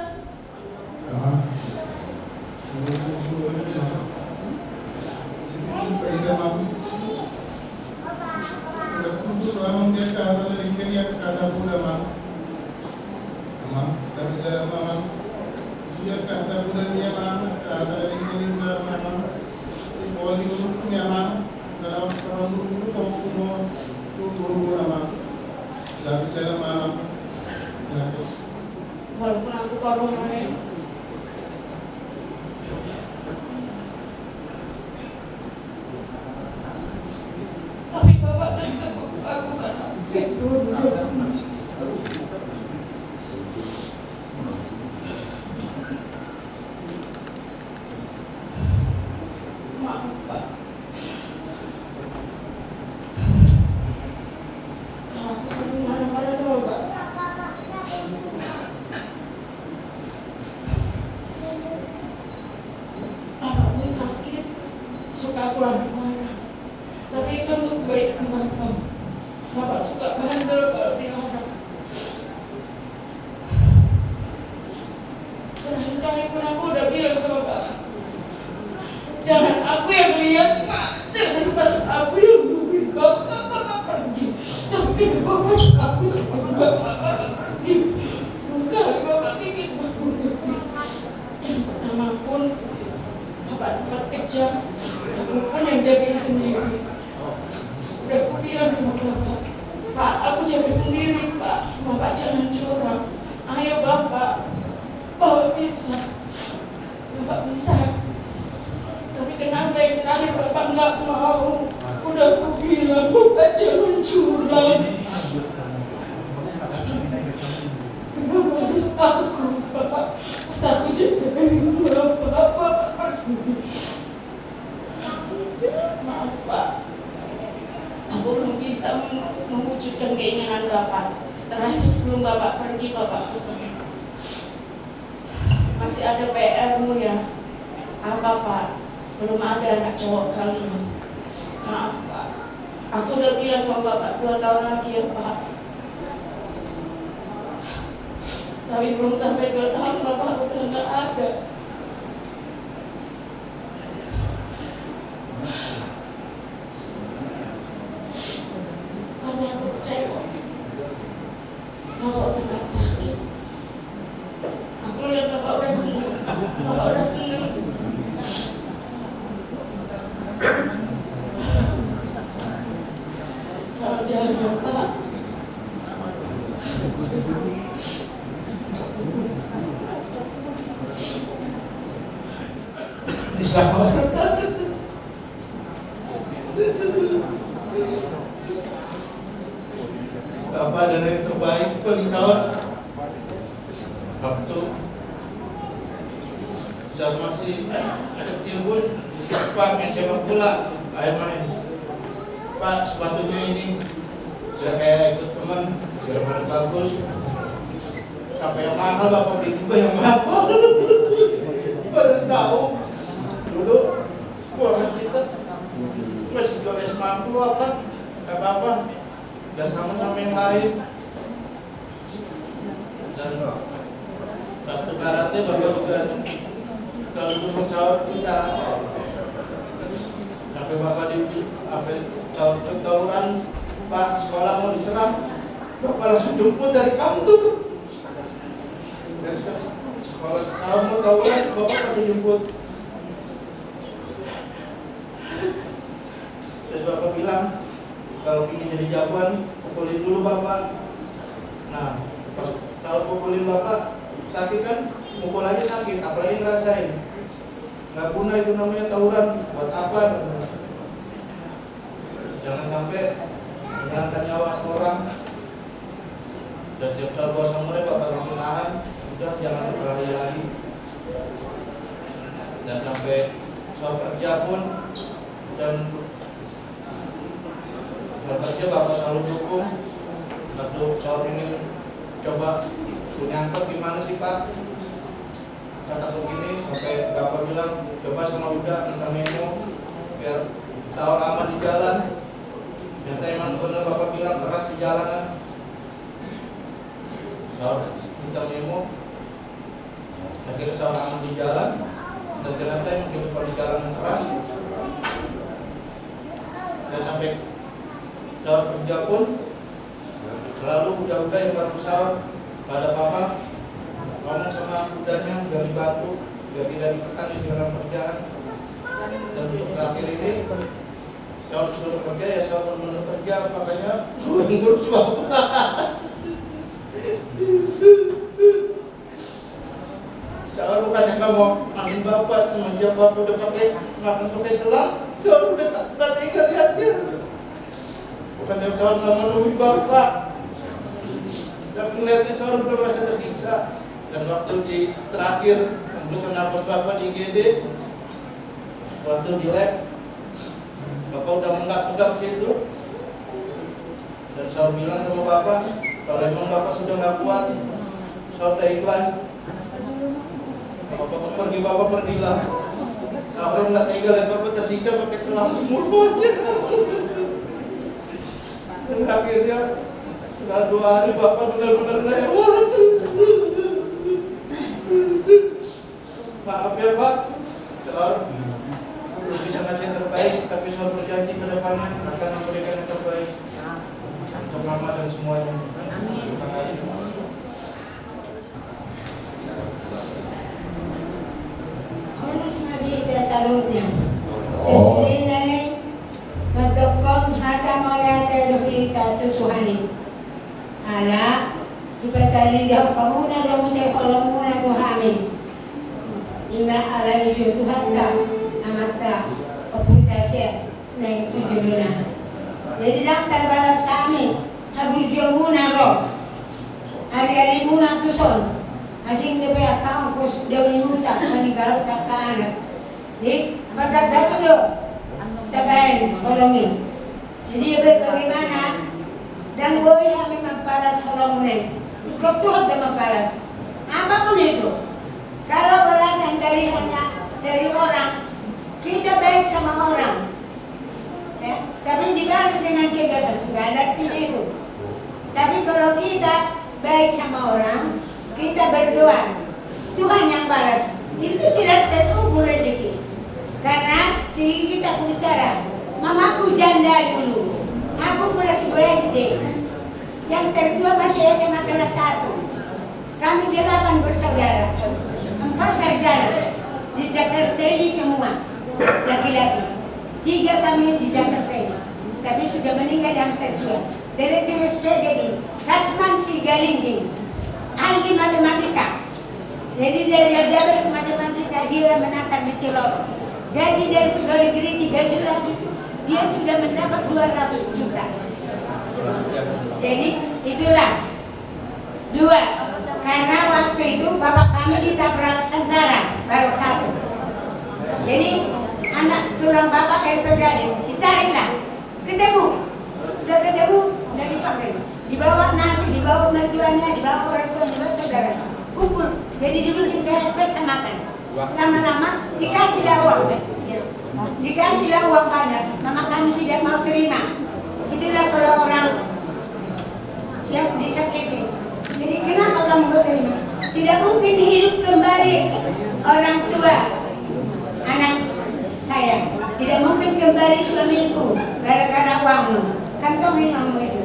[SPEAKER 3] Walaupun aku corona ya. Tapi Bapak tetap lakukan apa yang dulu sendiri. Maaf Pak. Kalau aku sering marah-marah sama Bapak. Bapaknya sakit, suka aku marah-marah. Tapi kebaikan Bapak. Bapak suka bandel kalau dilarang. Terakhir kali pun aku udah bilang sama Bapak, jangan aku yang lihat Pak, jangan pas aku yang nungguin Bapak pergi. Tapi Bapak aku nungguin Bapak pergi. Bukan Bapak bikin aku ngerti. Yang pertama pun Bapak sempat kejam, aku pun yang jagain sendiri. Udah aku bilang sama Bapak, Pak, aku jaga sendiri Pak, Bapak jangan curang. Ayo Bapak bisa, Bapak bisa. Tapi kenapa yang terakhir Bapak nggak mau? Udah aku bilang Bapak jangan curang. Kenapa harus aku Bapak? Pas aku jagain Bapak pergi. Maaf Pak, aku belum bisa mewujudkan keinginan Bapak. Terakhir sebelum Bapak pergi, Bapak pesan, masih ada PR-mu ya? Apa Pak? Belum ada anak cowok kalian. Maaf Pak, aku udah bilang sama Bapak 2 tahun lagi ya Pak. Tapi belum sampai 2 tahun Bapak udah gak ada. Karena aku kecewa, Bapak udah gak sakit. Aku lihat Bapak udah senang, Bapak udah senang. Selamat jalan Bapak.
[SPEAKER 1] Bisa.
[SPEAKER 9] Bapak adalah yang terbaik bagi saya. Waktu saya masih kecil pun, Pak main sepak bola, ayo main. Pak sepatunya ini biar kayak ikut teman, biar main bagus. Sampai yang mahal Bapak beli juga yang mahal. Baru tahu dulu keuangan kita masih jual es mampu apa, gak apa-apa. Dan sama-sama yang lain. Dan waktu karate Bapak juga kalau dulu sahur kita sampai Bapak sampai sahur ke tawuran, Pak sekolah mau diserang, Bapak langsung jemput dari kantor. Dan sekolah sahur mau tawuran, Bapak kasih jemput. Terus Bapak bilang, kalau ingin jadi jagoan, pukulin dulu Bapak. Nah, pas kalau pukulin Bapak, sakit kan? Mukul aja sakit, apalagi ngerasain. Nggak guna itu namanya tawuran, buat apa? Jangan sampai menghilangkan nyawa orang. Dan setiap kali bawa samurai, Bapak langsung tahan. Udah, jangan berkelahi lagi. Dan sampai soal kerja pun, dan soal kerja Bapak selalu dukung. Waktu soal ini coba punya angkot gimana sih Pak? Kata begini sampai Bapak bilang coba sama Uda minta memo biar sahur aman di jalan. Ternyata emang benar Bapak bilang keras di jalanan. Sahur minta memo, akhirnya sahur aman di jalan. Dan ternyata emang kehidupan di jalan keras. Dan sampai sahur kerja pun selalu udah yang baru sahur pada Bapak ngomong sama udahnya dari batu biar tidak ditekan di dalam kerjaan. Dan untuk terakhir ini sahur suruh kerja ya sahur menurut kerja, makanya ngurus Bapak. Sahur bukannya nggak mau makin Bapak, semenjak Bapak udah makan pakai selang, sahur udah tak tega lihatnya. Bukannya sahur nggak mau nungguin Bapak, dan melihatnya sahur udah merasa tersiksa. Dan waktu di terakhir hembusan nafas Bapak di IGD, waktu di lab, Bapak udah menggap-menggap situ. Dan saya bilang sama Bapak, kalau emang Bapak sudah nggak kuat, saya udah ikhlas. Bapak pergi, Bapak pergilah. Saya nggak tega lihat Bapak tersiksa pakai selang semuanya. Setelah 2 hari Bapak benar-benar lewat. Maaf ya Pak, Sor belum bisa ngasih yang terbaik, tapi Sor berjanji ke depannya akan memberikan yang terbaik untuk Mama dan semuanya. Terima kasih.
[SPEAKER 10] Oras magita salutnya. Sesulinay matokon hata molate dohita tutuhanin. Ala ipatari daw kamuna daw sa kolamuna tuhamin. Ina ala ijo tuhata amata oputasya na itujuluna. Jadi lang terbalas sa amin. Habudyo muna ro. Ari-ari muna tuson. Asing na ba akaong kus daw ni Huta, manigaraw ka kaanak. Di, matagdato do, tabayin, kolongin. Jadi bagaimana, dan boleh kami mamparas kolongunay. Ikaw tuhod na mamparas. Apapun itu, kalau balasan dari orang, kita baik sama orang. Ya, tapi jika harus dengan kegiatan, nggak ada artinya itu. Tapi kalau kita baik sama orang, kita berdoa, Tuhan yang balas. Itu tidak tertunggu rezeki. Karena sehingga kita bicara, mamaku janda dulu, aku kelas 2 SD, yang tertua masih SMA kelas 1. Kami 8 bersaudara, 4 sarjana di Jakarta ini semua laki-laki. 3 kami di Jakarta ini, tapi sudah meninggal yang tertua. Direktur SPG dulu, Kasman Sigalinggi. Ahli matematika. Jadi dari Jabar ke matematika dia menata di Cilok. Gaji dari pegawai negeri 3 juta itu dia sudah mendapat 200 juta. Jadi itulah 2. Karena waktu itu bapak kami ditabrak tentara baru 1. Jadi anak tulang bapak RPGD dicarilah, ketemu, udah ketemu dan dipanggil. Dibawa nasi, dibawa mertuanya, dibawa orang tua, dibawa saudara, kumpul. Jadi dibikin kayak pesta makan. Lama-lama dikasihlah uang, dikasihlah uang banyak. Mama kami tidak mau terima. Itulah kalau orang yang disakiti. Jadi kenapa kamu gak terima? Tidak mungkin hidup kembali orang tua anak saya. Tidak mungkin kembali suamiku gara-gara uangmu. Kantongin uangmu itu.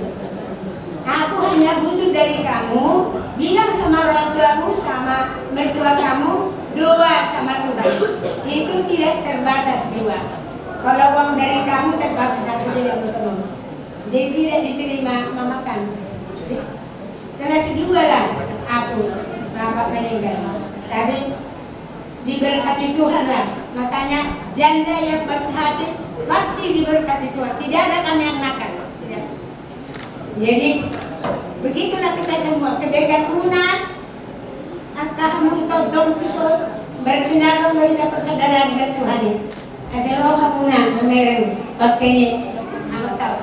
[SPEAKER 10] Aku hanya butuh dari kamu, bilang sama orang tuamu, sama mertua kamu, doa sama Tuhan. Itu tidak terbatas 2. Kalau uang dari kamu terbatas, aku tidak bertemu. Jadi tidak diterima mamakan. Kelas 2 lah aku, bapak meninggal. Tapi diberkati Tuhan lah. Makanya janda yang berhati pasti diberkati Tuhan. Tidak ada kami yang nakal. Tidak. Jadi begitulah kita semua. Kebaikan una, angkamu todong tusod, bertinadong kita persaudaraan dengan Tuhan. Asal kamu na meron pakai amat tahu.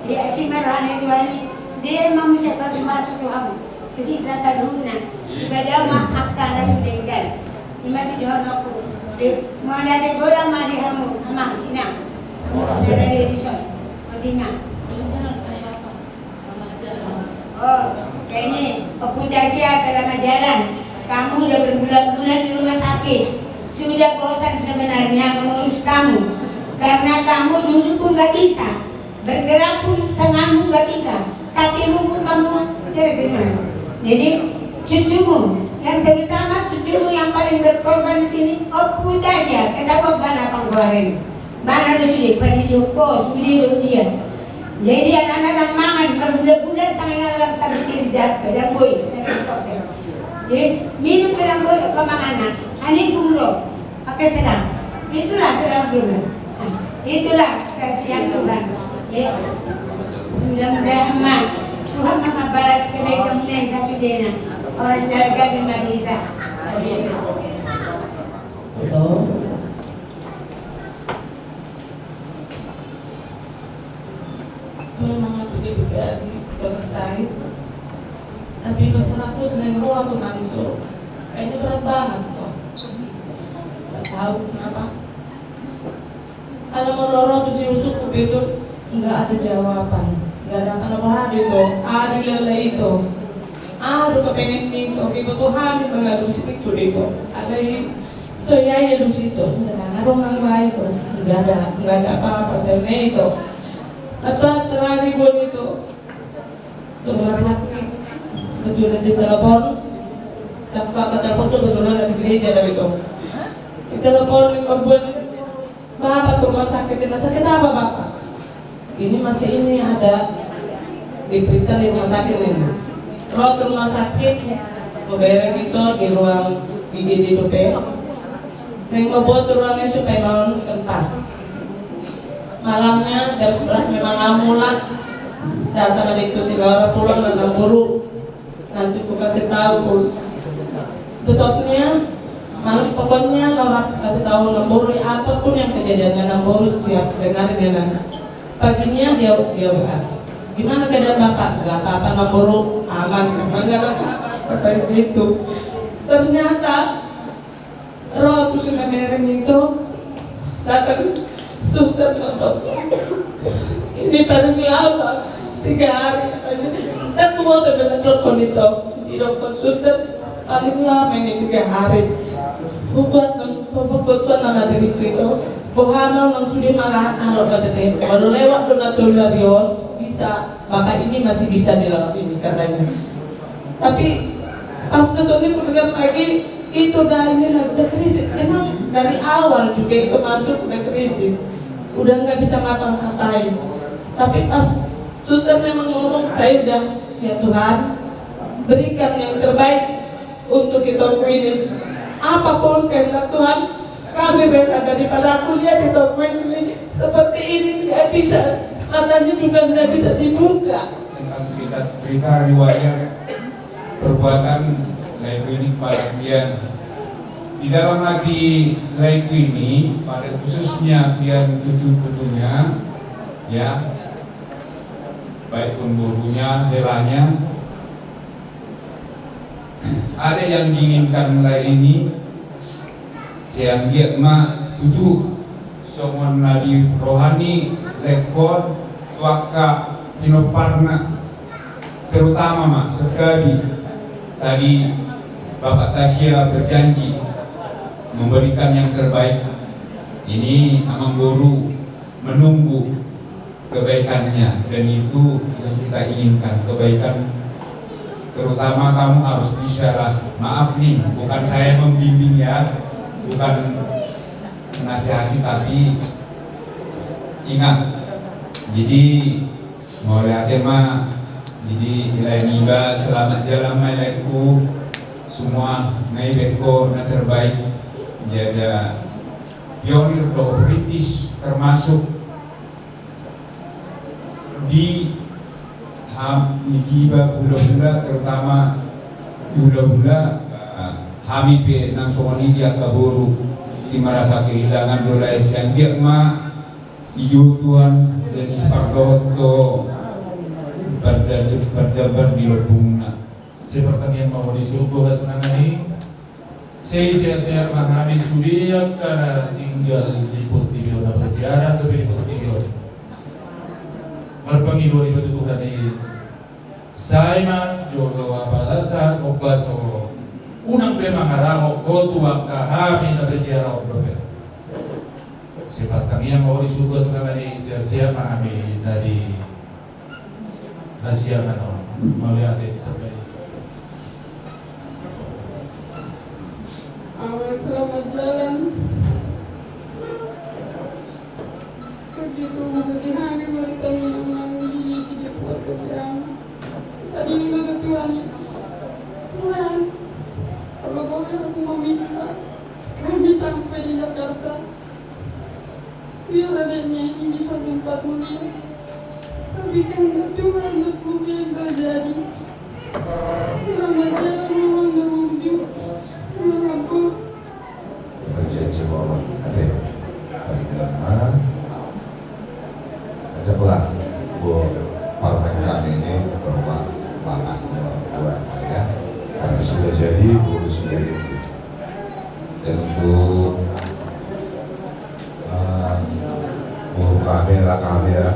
[SPEAKER 10] Ya si merane Tuhan dia memang siapa masuk Tuhan. Tu kita saduna. Ibadah maafkan dan sudenggan. Ini masih Tuhan aku. Mau ada gorang mari kamu amang Cina. Sudah ada edison. Cina. Oh, ya ini Peputasia selama jalan. Kamu udah berbulan-bulan di rumah sakit. Sudah bosan sebenarnya mengurus kamu. Karena kamu duduk pun gak bisa, bergerak pun tanganmu gak bisa, kakimu pun kamu tidak bisa. Jadi cucumu, yang terutama cucumu yang paling berkorban di sini, Peputasia, kita bana pangguarin. Mana lu sudah pada Joko, sudah dia. Jadi anak-anak mangan berbulan-bulan tangan lang sampai tidak pedang boy dengan koktel. Jadi minum pedang boy pemakangan, ani gumlo, pakai sedang. Itulah sedang dulu. Itulah kasihan Tuhan. Ya, mudah-mudahan Tuhan balas kebaikan yang sasudena orang sedalaga di Marisa.
[SPEAKER 11] Betul.
[SPEAKER 3] Memang aku juga bertertarik, tapi dokter aku seneng roh atau langsung kayaknya berat banget kok, nggak tahu kenapa. Kalau melorot tuh si ususku itu nggak ada jawaban,
[SPEAKER 6] nggak ada apa itu, ada lele itu, ada kepengen itu, ibu Tuhan mengadu si pikir itu, ada so ya di situ, nggak ada orang itu, nggak ada apa-apa sebenarnya itu, atau terakhir pun itu, ke rumah sakit, betul di telepon, dapat telepon tuh betul dari gereja dari itu, di telepon di korban, bapak ke rumah sakit apa bapak? Ini masih ini ada diperiksa di rumah sakit ini. Kalau ke rumah sakit, membayar gitu di ruang IGD DP. Yang membuat ruangnya supaya mau tempat. Malamnya jam 11 memang ngamulah. Datang adikku si Laura pulang dan guru. Nanti aku kasih tahu. Besoknya malam pokoknya Laura kasih tahu Namburu apapun yang kejadiannya Namburu siap dengarin ya Nana. Paginya dia bahas gimana keadaan bapak? Gak apa-apa Namburu aman karena gak ada apa-apa itu. Ternyata roh sudah mereng itu datang suster ini baru lama 3 hari dan aku mau dengan dokter itu si dokter suster paling lama ini 3 hari buat nama diriku itu Bohana nang sudah marah alok baca teh baru lewat donatur darion bisa bapak ini masih bisa dirawat ini katanya. Tapi pas kesini kemudian pagi itu udah krisis. Emang dari awal juga itu masuk udah krisis, udah nggak bisa ngapa-ngapain. Tapi pas suster memang ngomong saya udah ya Tuhan berikan yang terbaik untuk kita ini. Apapun kehendak Tuhan kami rela daripada aku lihat di toko ini seperti ini nggak bisa, matanya juga nggak bisa dibuka.
[SPEAKER 11] Tentang cerita riwayat perbuatan Laiku ini kepada kalian. Di dalam hati Laiku ini, pada khususnya kalian cucu-cucunya, ya, baik pun gurunya, helanya, ada yang diinginkan Laiku ini. Siang dia ma itu semua nadi rohani lekor waka inoparna terutama mak sekali tadi Bapak Tasya berjanji memberikan yang terbaik. Ini Amang Guru menunggu kebaikannya dan itu yang kita inginkan, kebaikan. Terutama kamu harus bisa lah, maaf nih bukan saya membimbing ya, bukan menasihati, tapi ingat, jadi mau lihat mah, jadi nilai niba selamat jalan mailaiku semua naibeko na terbaik, jaga pionir do British termasuk di Nigiba bula-bula, terutama bula-bula kami pe nang songoni dia kaburu di merasa kehilangan dola yang dia mah hijau Tuhan dan ispardoto berjabar di lubungna
[SPEAKER 12] seperti yang mau disuguh hasanani saya memahami sudia karena tinggal di Portibio dan berjalan ke Portibio berpengidu di Tuhan ini saya juga balasan obaso unang bemangaramo ko tuwang kahami na berjara dobe. Sifat kami yang mau disuruh sekarang ini sia-sia kami dari Asia Menor melihat itu terbaik.
[SPEAKER 3] Awal selamat jalan. Begitu bagi kami berikan yang diri tidak buat berang. Tadi juga Tuhan. Tuhan. Kalau boleh aku meminta kami sampai di Jakarta biar adanya ini bisa sempat mulia, tapi kan Tuhan mungkin terjadi. Selamat jalan memang menuju mengaku
[SPEAKER 13] berjanji bahwa ada paling lama ajaklah buat partai kami ini ke rumah makannya buat ya. Karena sudah jadi guru sendiri dan untuk guru kamera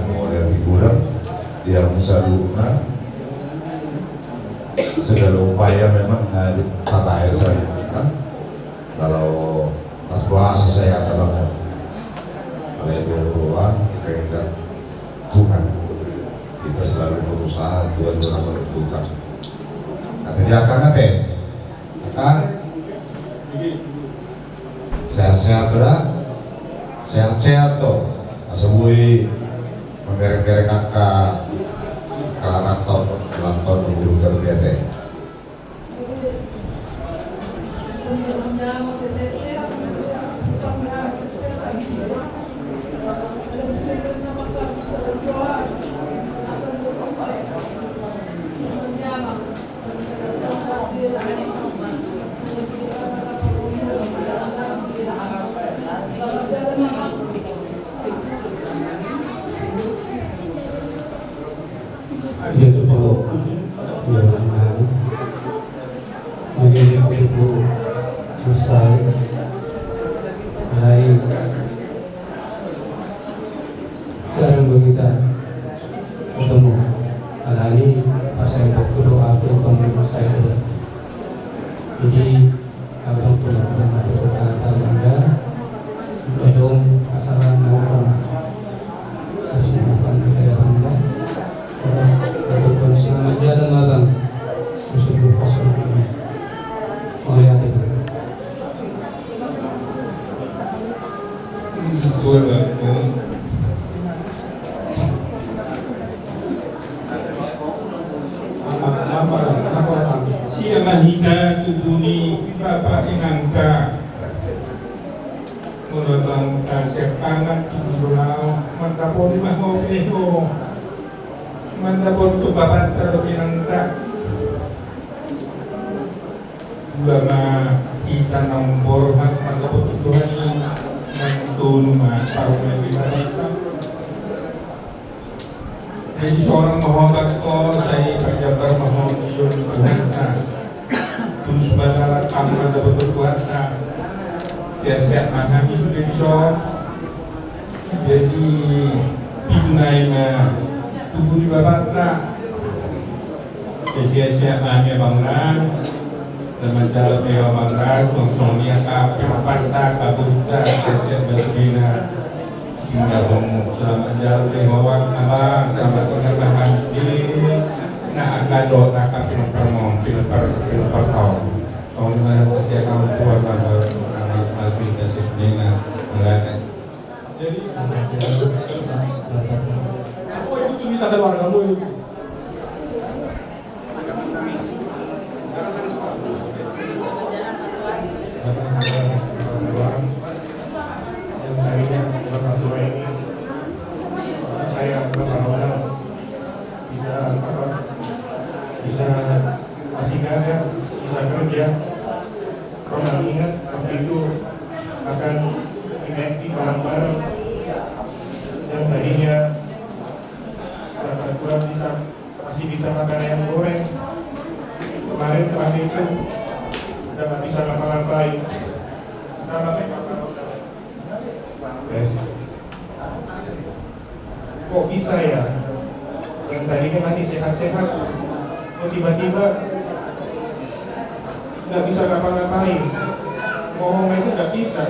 [SPEAKER 13] mulai lebih kurang dia musaduna segala upaya memang tata esa kan. Kalau pas puasa saya katakan kalau itu uang kehendak Tuhan, kita selalu berusaha, Tuhan yang menentukan. Kata dia akan apa? Akan sehat-sehat dah, sehat-sehat toh. Asabui memberek-berek kakak kalantan guru terbiasa.
[SPEAKER 14] Yaitu Yohanan mengirim ibu usai hari sekarang kita ketemu alani pas yang berdoa ketemu saya jadi abang pulang sama berkata benda dong asalan mau kesibukan kita benda selamat jalan abang susuh pasal ini oleh hati
[SPEAKER 11] siya mahina tubuni Bapak inangka mulutang kasir pangan tubulaw mandapon mahopeho mandapon tubaban terpinangka ulama kita nombor hak mandapon Tuhan nagtulong parang kita. Jadi seorang Muhammad saya berjabar Muhammad yun berhanta terus balarat kamu ada berkuasa siap-siap mahami sudah disok jadi pinai tubuh di babatna siap-siap mahami bangran teman jalan mewa bangran song-song niya ka pinapanta kabuta siap-siap berbina hingga selamat jalan lewat abang selamat penerbangan sendiri nak akan doa akan pinpermong pinpertau soalnya kasih kamu tua sama anak Ismail kasih sendiri mengatakan
[SPEAKER 14] jadi apa itu minta keluar kamu itu
[SPEAKER 5] bisa masih gagal, bisa kerja. Kalau ingat waktu itu akan mengganti barang-barang yang tadinya kurang bisa masih bisa makan ayam goreng. Kemarin terakhir itu udah nggak bisa ngapa-ngapain. Kok bisa ya? Yang tadinya masih sehat-sehat, kok tiba-tiba nggak bisa ngapa-ngapain, ngomong aja nggak bisa.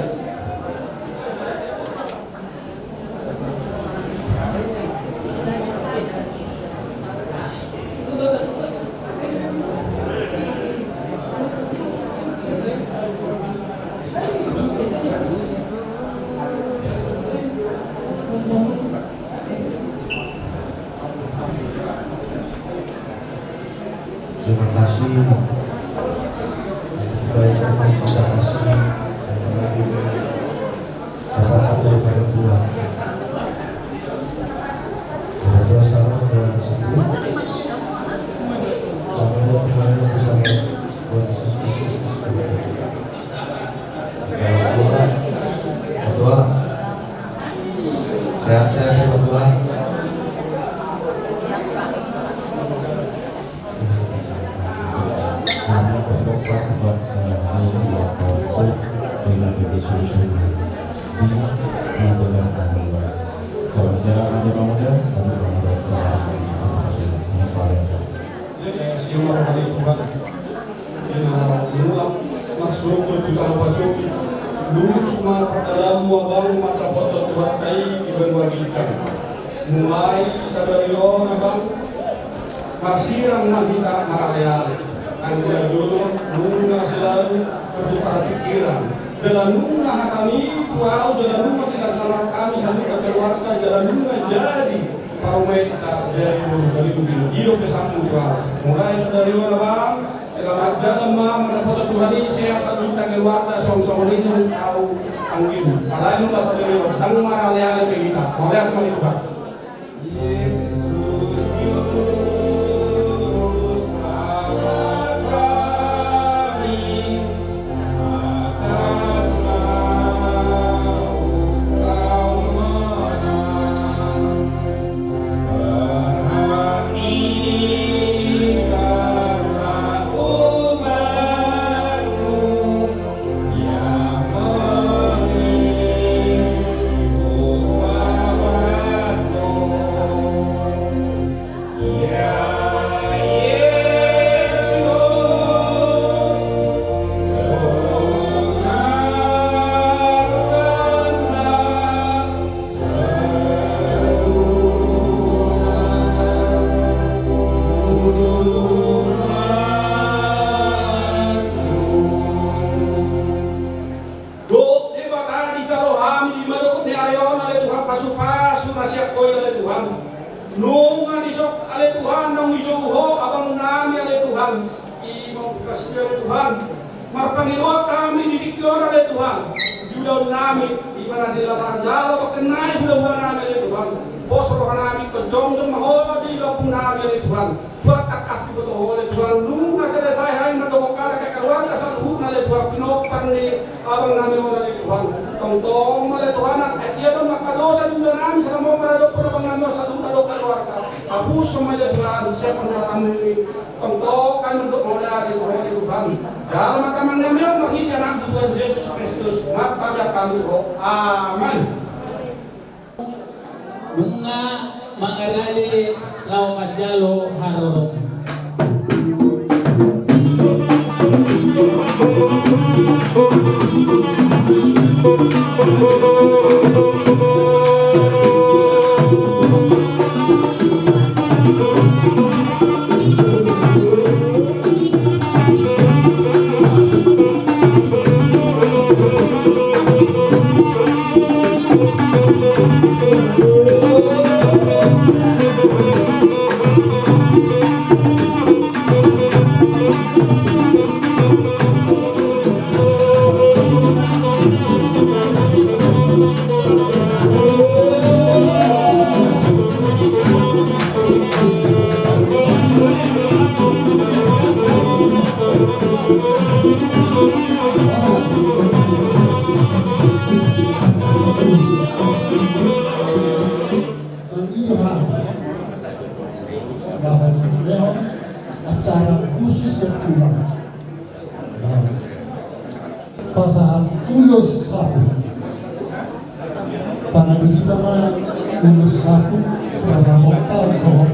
[SPEAKER 13] Terima kasih baik yang kita kasih dan lagi masyarakat daripada Tuhan. Kita sekarang sudah disebut kami ada kemarin bersama buat Yesus Kristus berdoa sehat-sehat ya berdoa.
[SPEAKER 1] Kami berdoa kepada Allah
[SPEAKER 14] abang mata foto Tuhan kai dibagikan. Mulai sadario abang masirang kita maraleal. Anda jodoh nunga selalu bertukar pikiran. Jalan nunga kami tuau, jalan nunga kita sama kami sampai ke keluarga, jalan nunga jadi parumai kita jadi dari mungkin hidup bersambung tuau. Mulai sadario abang. Selamat jalan mendapat Tuhan ini sehat satu kita keluarga song-song ini tahu angin. Padahal itu tak sadar itu. Tang marah leale kita. Mau lihat teman itu Pak.
[SPEAKER 15] Mangarali lau majalo haroro.
[SPEAKER 16] Acara khusus yang kurang pasangan ulus sapu pada di kita mah ulus sapu pasangan motor kohon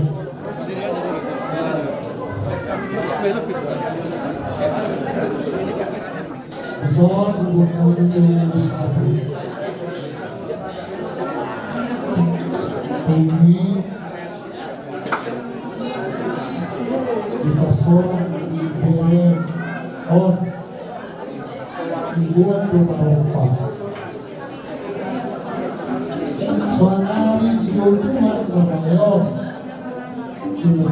[SPEAKER 16] soal ulus sapu ini dipasang di bere on dibuat beberapa soalnya dijual Tuhan kepada cuma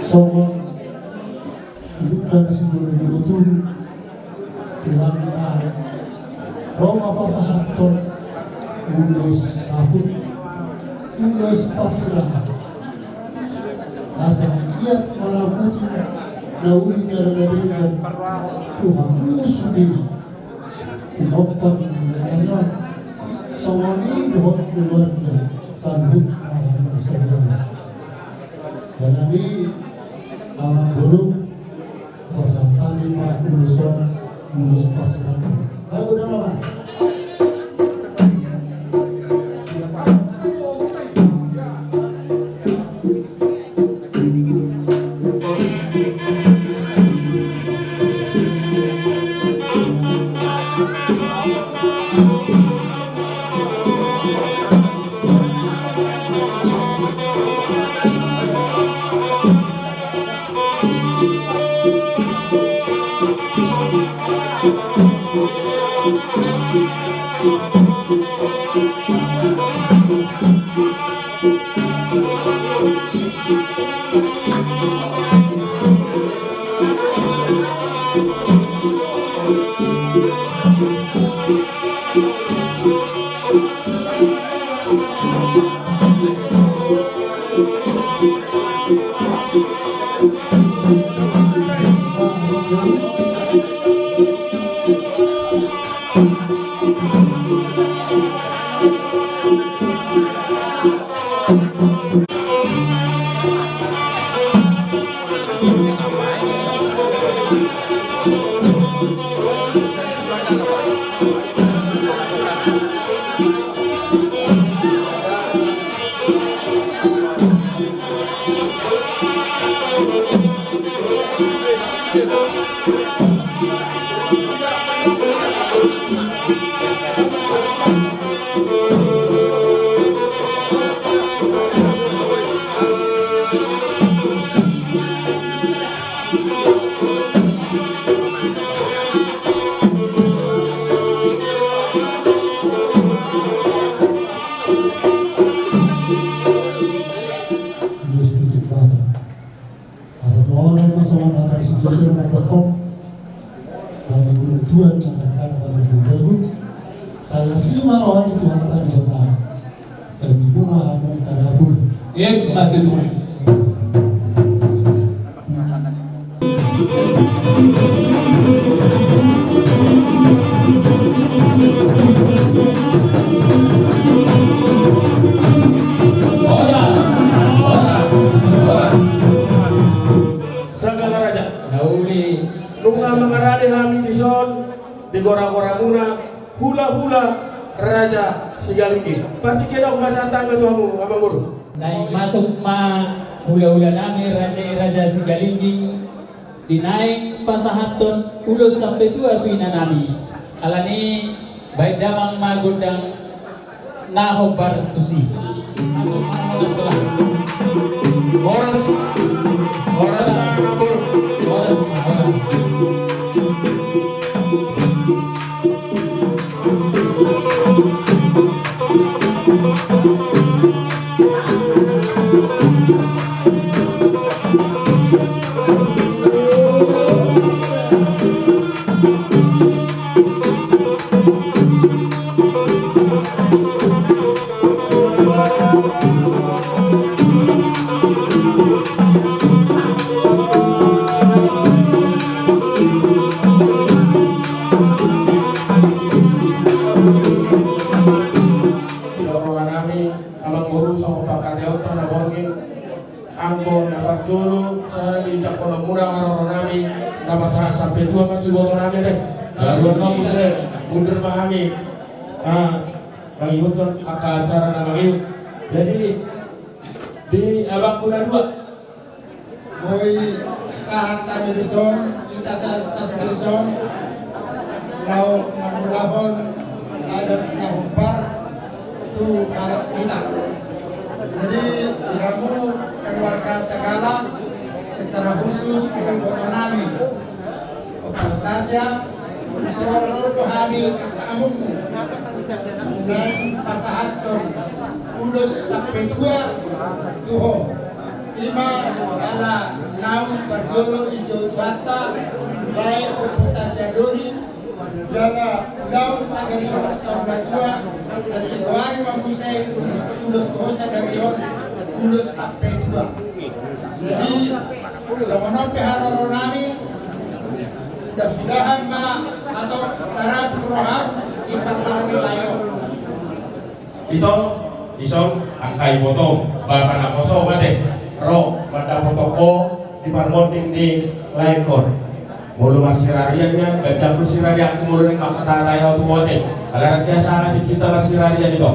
[SPEAKER 16] soal hidup dari sejauh itu Tuhan menarik Roma pasahaton ulus sabut ulus pasrah asal kiat malakuti nauli gara-gara Tuhan musuh Tuhan karena sawani dohot keluarga sambut dan ini nama guru pasal lima ulus pasrah lagu nama Saya simak rohani Tuhan tadi bertahan. Saya dibunuh amun kadaful.
[SPEAKER 15] Mati Tuhan.
[SPEAKER 17] Segala raja nunga mengarali hami dison di gorang-goranguna hula-hula raja Sigalinggi. Pasti kira kumasantang ke Tuhanmu, Abang Guru.
[SPEAKER 15] Naik masuk hula-hula nami Raja Sigalinggi dinaik pasahaton ulos sampai tua pina nami. Alani baik damang magundang nahobar tusi. Masuk
[SPEAKER 17] Horas sampai tua mati bawa nami deh. Baru kamu saya mundur pahami. Bagi hutan acara nama itu. Jadi di abang kuna dua.
[SPEAKER 18] Koi saat kami dison, kita saat dison, lau mengulang adat nahumpar tu alat kita. Jadi kamu keluarga segala secara khusus dengan otonomi. Tasya di seluruh kami kamu dengan pasahaton ulus sampai tua tuho ima ala naung berjono ijo tuata baik Tasya doni jaga naung sagarion sampai tua jadi doari mamusai ulus tuho sagarion ulus sampai tua jadi semono peharo nami mudah-mudahan atau tarap rohar iparlawan layo.
[SPEAKER 17] Ito isong angkay botong baka na koso mate ro mata potoko di parmoting di laikon mulu masirarian yan gajang sirari aku mulu ning makataraya tu bote alaran kaya sangat kita masirarian ito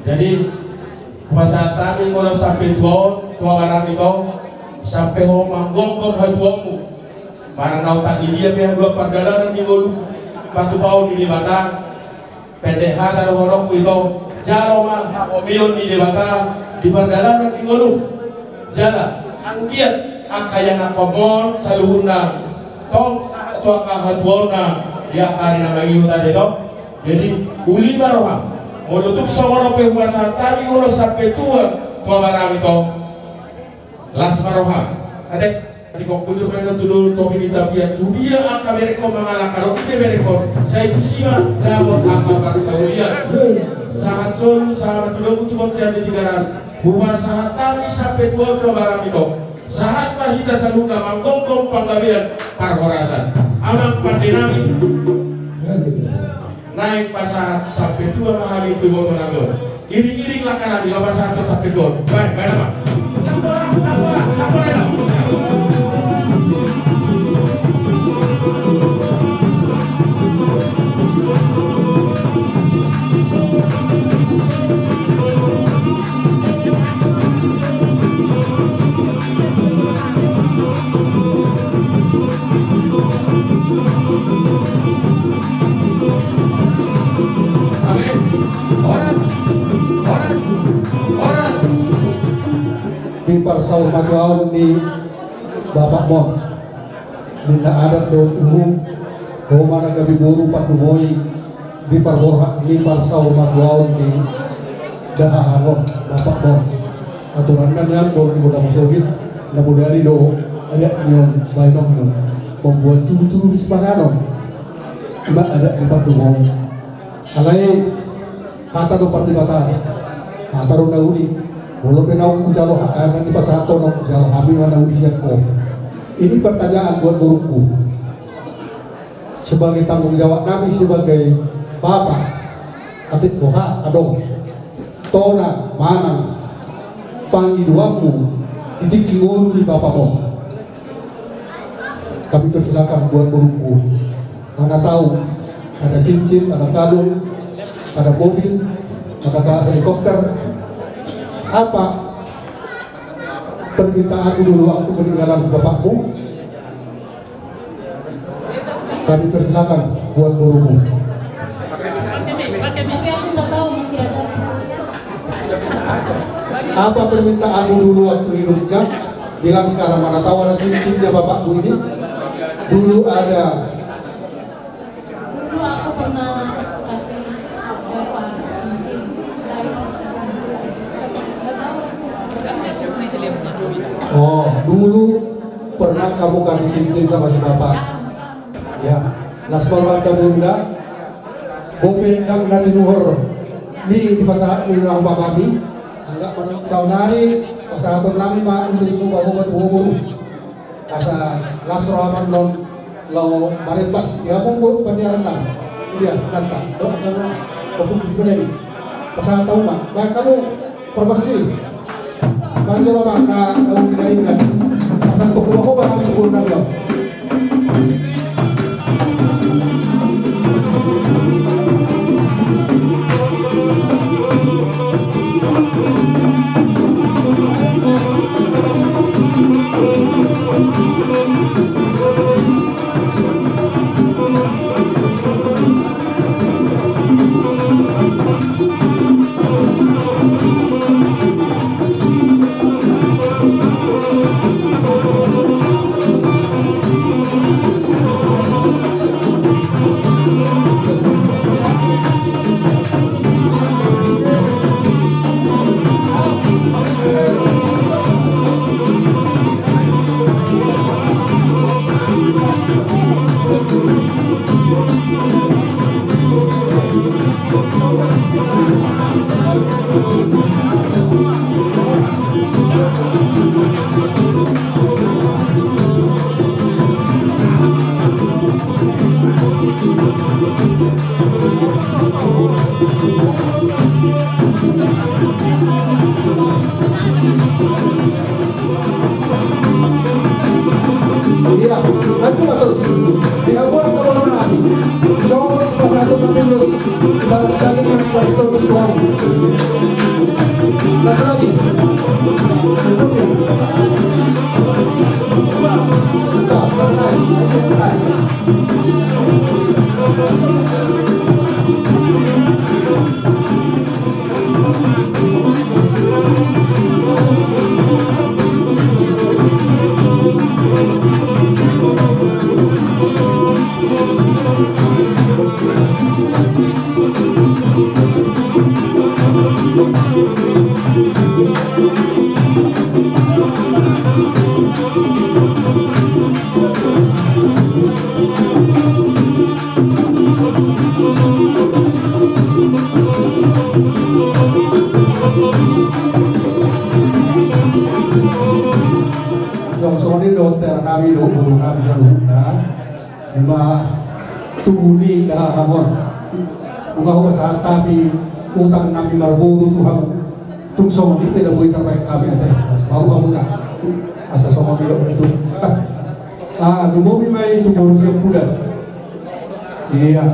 [SPEAKER 17] jadi puasa tamin mulu sampai tua barang ito sampai ho manggonggong haduamu Marang nautak di dia pihak dua perjalanan di bolu batu pau di batang pendehan ada horok itu jalo mah omion di batang di perjalanan di bolu jala angkiat akayana komon saluhurna tong atau akahatuona dia karina mayu tadi to jadi uli maroha mulutuk songono pehuasa tami ulo sampai tua barang itu las maroha ate di kok kudu mena dulu to minita biar tu dia angka mereka mengalah karo ide mereka saya kusima dawot angka parsaulia saat solu saat dulu butuh bukti di garas huwa saat tami sampai tua barang itu saat mahita salunga manggongkong panggabian parhorasan amang pandenami naik pasahat sampai tua mahali itu botol nabion iring-iring lah karena di pasahat sampai tua baik nama
[SPEAKER 14] di parsau magaon ni bapak mo minta adat do umum ko mana gabi buru patumoy di parsau magaon ni dahahano bapak mo aturan kan yan ko di udah masugit na budari do ada yung bainong mo membuat turu-turu di sepaganon iba ada di patumoy alay kata do partibata kata do nauli walau penau jalo nanti pas satu no jalo kami mana usia ko. Ini pertanyaan buat burukku. Sebagai tanggung jawab kami sebagai bapak, atit boha adong, tona mana, panggil wakmu, titik ngulu di bapakmu. Kami persilakan buat burukku. Mana tahu ada cincin, ada kalung, ada mobil, ada helikopter. Apa permintaanku dulu waktu meninggalan bapakmu? Kami persilakan buat burumu. Apa permintaanmu dulu waktu hidupnya? Bilang sekarang mana tahu ada cincinnya bapakmu ini? Dulu ada.
[SPEAKER 3] Dulu aku pernah kasih cincin.
[SPEAKER 14] Oh, dulu pernah kamu kasih cincin sama si bapak? Ya, nasmar bunda, bopendang dari luhur, di pasar di rumah kami, anggap menurut saudari, pasar kami mak untuk semua obat umur, asa lasroaman non lo maripas, ya monggo penyaran iya nanti, dok jangan untuk disini, pasar tahu mak, kamu permisi. Bantu maka kamu tidak ingat asal tukul aku bakal tukul nabi. Iya, nanti terus diabuat kalau nabi. So, satu nabi terus balas lagi yang setelah itu berjuang. Satu lagi, berikutnya. Nah, santai, aja santai.
[SPEAKER 16] buru kami saluna lima tumuli kahamon ungaw sa tapi utang namin marburu Tuhan tungsong di tidak boleh terbaik kami ada mau kamu na asa sama bilo itu lumumi may tumuru siya pulan iya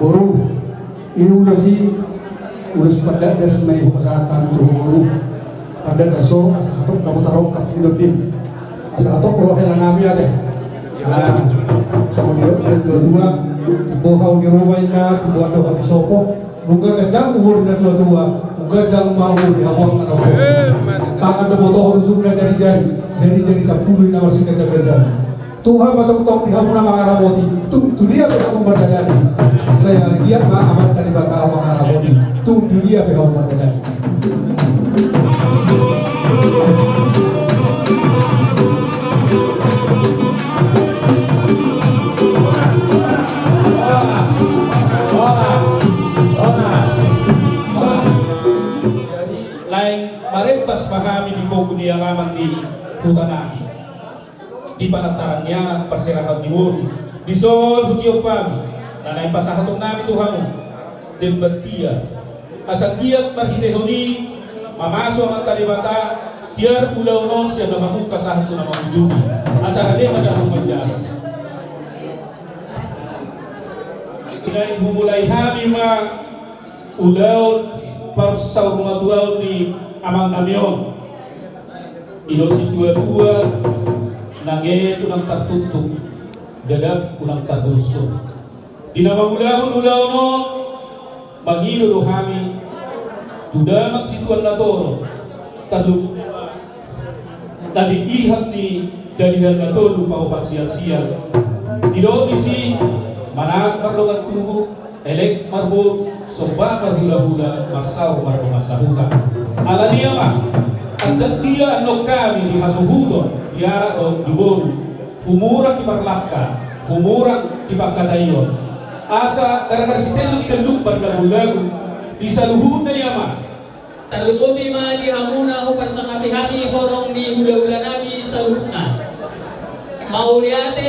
[SPEAKER 16] buru ini udah pada das may pasatan tumuru pada daso asatok kamu taruh kapilog din asatok rohela namin ada sama dia dua bohong di rumah ina buat doa bisopo bukan kejang umur dan tua gajang mau dihamon kana bos tangan motor sudah jadi sapuluh na masih gajang Tuhan matok dihamon na mga raboti tu dia behamon berdadani saya lihat ma amat tadi baka mga raboti tu dia behamon berdadani
[SPEAKER 19] Marempas pahami di buku dia ngamang di hutanagi di panataran niya perserahan di wuri di sol hutiyo kami na naipasahatong namin Tuhan dembatia asang giyak marhitehoni mamaso ang kalibata tiar ulaw non siya na mamukasahan to na mamujumi asang ade madahong manjara kinay humulay hami ma ulaw parsaw kumatuaw ni amang namyon ilo si tua nange ulang tertutup dadap ulang tertusuk dinamangulahun no mangilo rohami tuda magsituan na toro tadu tadi ihap ni dalihan na toro lupa sial-sial ilo isi manang marlongat tubuh elek marbur soba marhula-hula marsaw marmasahuka ala niya ma agad dia no kami di hasuhudon diara o diburu humurang di parlaka humurang di pagkadayon asa karena si teluk berlagu-lagu di saluhud na niya ma
[SPEAKER 15] terlubumi ma di hamuna ho parsangati-hati horong di hula-hula nami saluhudna mauliate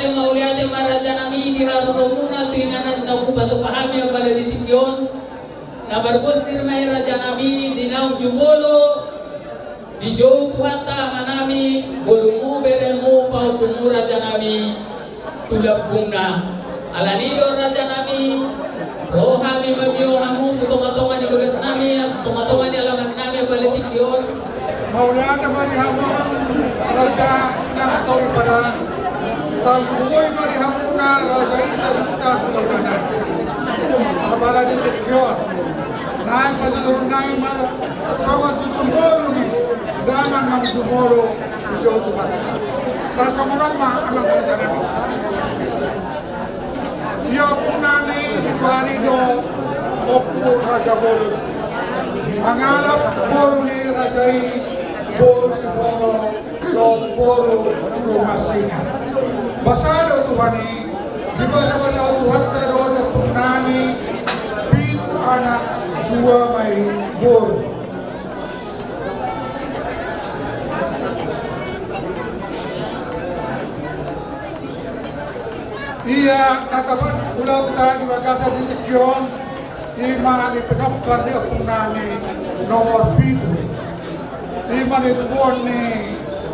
[SPEAKER 15] maraja nami di harumuna tuinganan na kupatu pahami ang baladitigyon na barbusir may raja nami di naong jumolo di jauh kuhata manami bolumu beremu paukumu raja nami tulap bungna alanido raja nami rohami mamiyo hamu tutonga-tonga di bagas nami tutonga-tonga di alaman nami ang baladitigyon
[SPEAKER 18] mauliate marihamon raja ng sawi pada talbuoy marihamuna raja isa na sulagana abala di tikyon naik pasalur naik sobat cucun bolu ni daman nang sumoro jauh Tuhan terasa menama amang raja nabi dia punani di barido opu raja bolu mengalap bolu ni rajai bolu siboro dong bolu rumah singa basado Tuhan ni di bahasa Tuhan terode punani bitu anak dua mai bolu iya natapan ulau ta di bagasa di tikyon ima ni penapkan di apung nami nomor bitu ima ni tubuan ni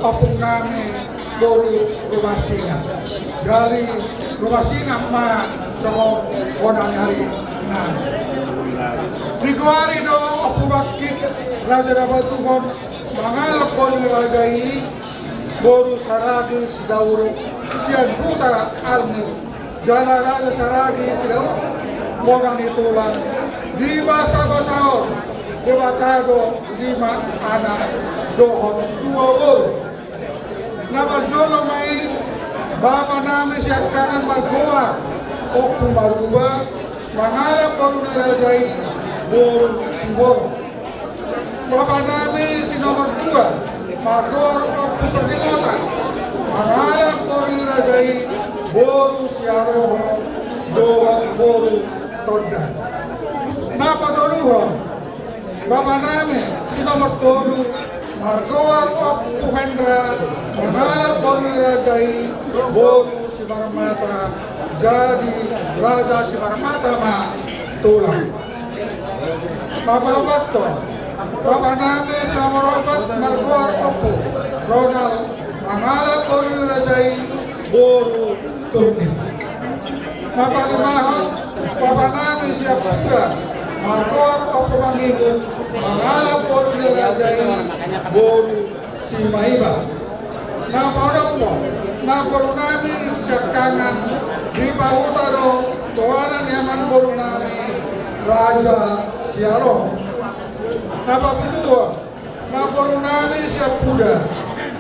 [SPEAKER 18] apung nami boru rumah singa dari rumah singa ma sama onang hari nah di kuari do apung bakit raja dapat tukon mangalap boru raja ini boru saragi sedauru sian puta almi jala raja saragi sedauru orang ditulang di basa-basao di bakado 5 anak dohon 2 ur nama jolo mai bapa namin siya kanan magbuwa o kumaruba mangalap baru nalasay boro suboro bapa namin si nomor 2 magor o kuperdilotan mangalap baru nalasay boro siyaroho doa boro tondan napadoluhan bapa namin si nomor 2 Margoa Apu Hendra mengalap Bornirajai Boru Simarmata jadi Raja Simarmata ma tulang. Bapak Bato, Bapak Name Samarabat Margoa Apu Ronald mengalap Bornirajai Boru Turni. Bapak Limahon, Bapak Name siap juga Margoa Apu Mangihu mengalap Bornirajai Boru Simaiba. Naporunami sekanan di Pahutaro Tuanan Yaman Borunami Raja Siaro. Kedua, Naporunami Siapuda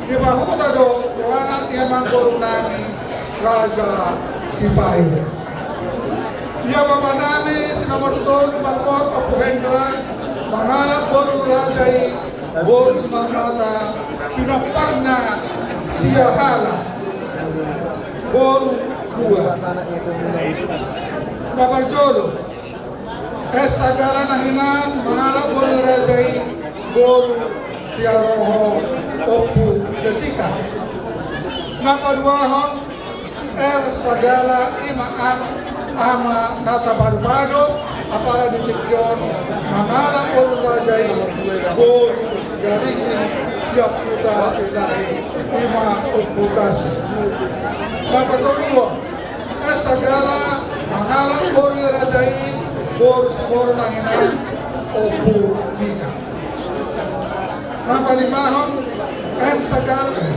[SPEAKER 18] di Pahutaro Tuanan Yaman Borunami Raja Sipai. Ya Bapak Nami Sinamarton Malkot Apu Hendra mengalap Boru Rajai Boru Simarmata Pinaparna Siahala Boru 2. Bapak Jolo Sagala Nahinan mengalap Boru Rajai Boru Siaroho Opu Jessica. Napaduahon Sagala Imaan Ama Nata Barbado apara di Tikyon mengalap Boru Rajai Boru Sigaringin siap putas ilahi 5 putas. Dapat kedua, Sagala mengalap Boru Rajai Boru Sibor Nanginan Opu Nika. Bapak Limahon Sagala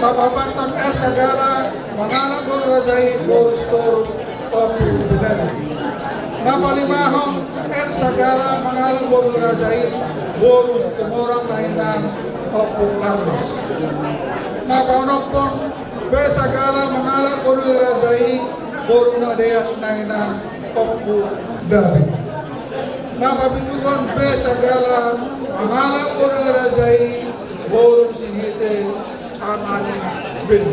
[SPEAKER 18] Bapak Bantan Sagala mengalap Boru Rajai Boru Sibor Opu Nika. Bapak Limahon Sagala mengalap Boru Rajai Boru Temorang Nanginan Opu Carlos. Bapak Nopon Sagala mengalap Boru Rajai Boru Nadeak Nanginan Opu Dabi. Bapak Bituan Sagala mengalap Boru Rajai Boru Singite Amani Bin.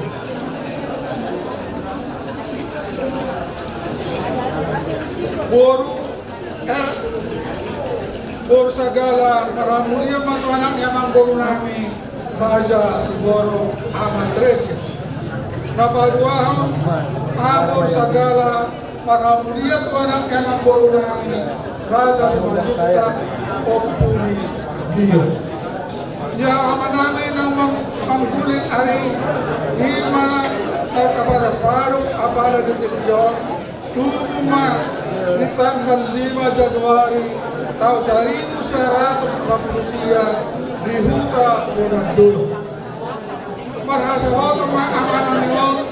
[SPEAKER 18] Boru Boru Sagala Maramulia Matuanak Yaman Boru Nami Raja Siboro Aman Tresi. Napaduahon Boru Sagala Maramulia Matuanak Yaman Boru Nami Raja Simajutan Opuni Gio. Ya amanami nang mangguling ari hima kepada Faruk apala di Tikyon Tuma di tanggal 5 Januari tahun 1940 di Huta Bonandolo. Marhasa hoto amanami wong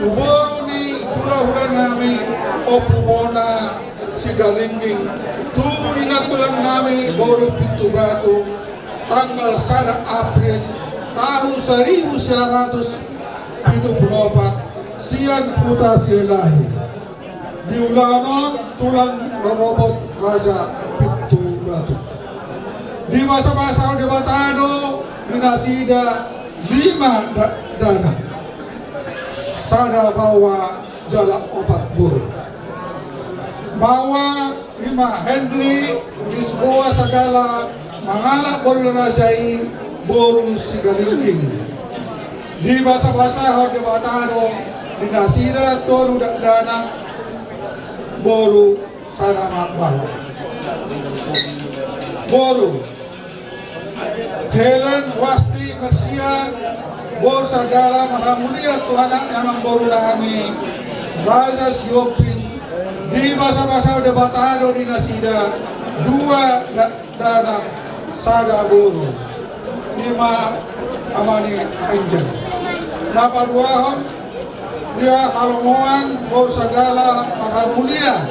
[SPEAKER 18] Tuboru ni hula-hula nami Opubona Sigalingging Tubo ni natulang nami Boru Pintu Batu tanggal 1 April tahun 1974 siang puta silahi di ulanon tulang robot Raja Pintu Batu. Di masa-masa debatado dinasida 5 dana sada bawa jala 4 buru bawa 5 Henry Lisboa Sagala mengalap Boru Rajai Boru Sigalingging. Di basa-basa Horde Batano dinasida Toru Dana Boru Sanamak Bawa. Boru Helen Wasti Mersia Boru Sagala Maramulia Tuanak Yamang Boru Nami Raja Siopin. Di basa-basa Horde Batano dinasida 2 dana sada Boru 5 Amani Angel. Napaduahon dia halongoan Boru Sagala Maramulia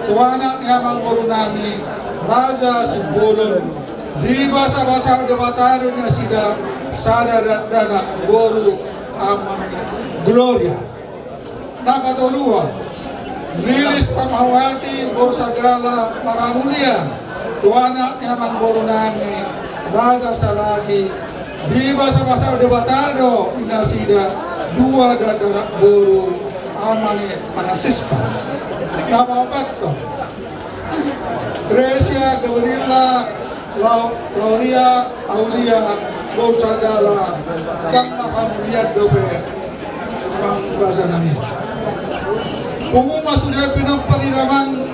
[SPEAKER 18] Tuanak Yamang Boru Nami Raja Sibolon. Di basa-basa debatado na sida sada dana Boru Amani Gloria. Napatuluhan Lilis Pamawati Boru Sagala Maramulia Tuanak Yamang Boru Nami Raja Salagi. Di basa-basa debatado inasida 2 dana Boru Amani Panasista. Napapato Tresia Gabriela Lauria Aulia Kau sagala kang makamulian dobe ang raja nami. Pumuma sudah pinagpanilaman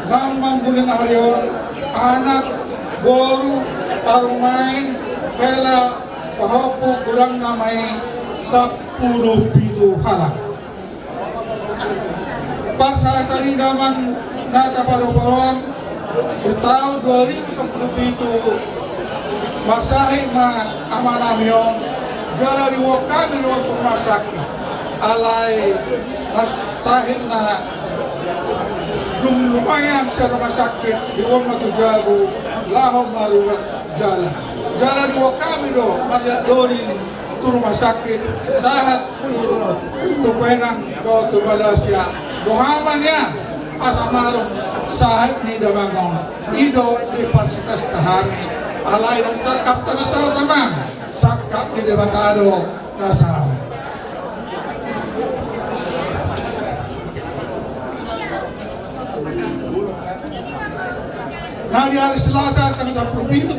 [SPEAKER 18] ng mangguling ahyon, anak, goro, parumain, pela, pahapo, kurang na may 10 halak. Para tarindaman na kapalupawan, itaw 2017, masahe ama namin jala liwag kami liwag pumasakit. Alay masahe na lumayan sa rumah sakit, liwag matujago, lahong marulat jala. Jala liwag kami do, madyadorin tu rumah sakit, sahat tu penang do tu Malaysia. Muhammad ya, asamarong sahib ni Damangong, ido di Universitas Tahami, alay ng sarkap na nasaw naman, sakap ni Debatado nasaw. Nangyari Selasa tanggal 10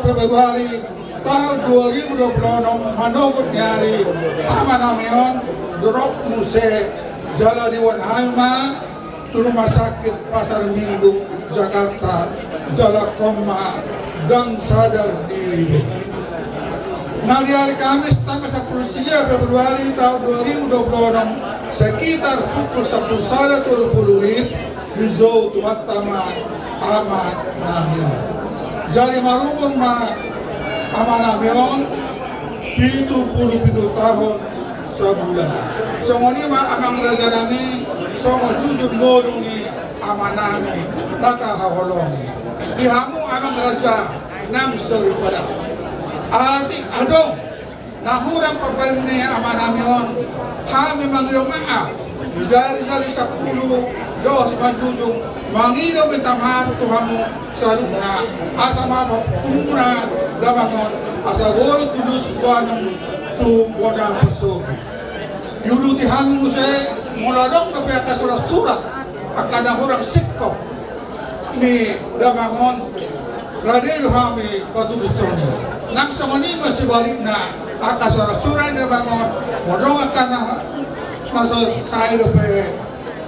[SPEAKER 18] Februari tahun 2020, manobot nyari ama namin drop muse Jala Diwan Haima, Rumah Sakit Pasar Minggu, Jakarta, Jala Koma, dan sadar diri. Di hari Kamis tanggal 10 Februari tahun 2026, sekitar pukul 11.30 di Zoo Tuatama Ahmad Namion. Jadi marungun Ahmad Namion 77 tahun sebulan. Songoni amang raja nami, songo jujur modu ni amanami, nakahawalongi. Dihamu amang raja nang seri pada. Arti adong, nahurang pagbayar ni amanamion, kami manggil maaf. Jari-jari 10, 2 majujung, mangido mintamaan Tuhanmu saluna, asa mapa pumuna damangon, asa goy tulus buanong tu bodan pesogi. Yuluti kami musay muladong na piyaka surat-surat akan orang sikap ni Damangon radil kami patulis toni nang samani masih balik na akan surat-surat Damangon modong akan nasa saya lepe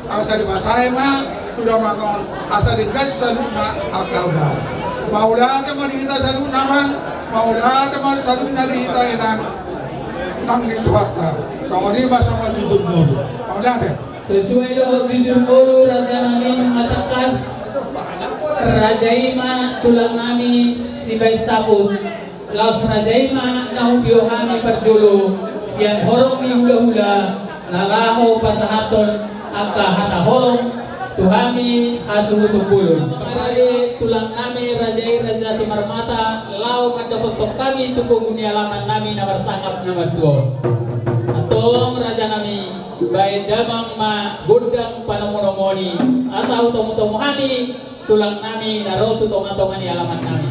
[SPEAKER 18] asa di masay ma tu Damangon asa di gaj salun na akaudah maulah teman kita salun naman maulah teman salun na di kita enang nang dituhata sama dia sama jujur dulu.
[SPEAKER 15] Sesuai dengan jujur dulu raja namin matakas rajaima tulang nami si bay sabut laos rajaima nahubyo kami perjolo siang horong ni hula-hula nalaho pasahaton agka hata horong tuhami asuhutupulun marari tulang nami rajai raja si marmata lau madapotok kami tukunguni alaman nami na bersangap nomor 2 atong raja nami baik damang ma gudang panamunomoni asa utomu-tomu kami tulang nami narotu tonga-tonga ni alaman nami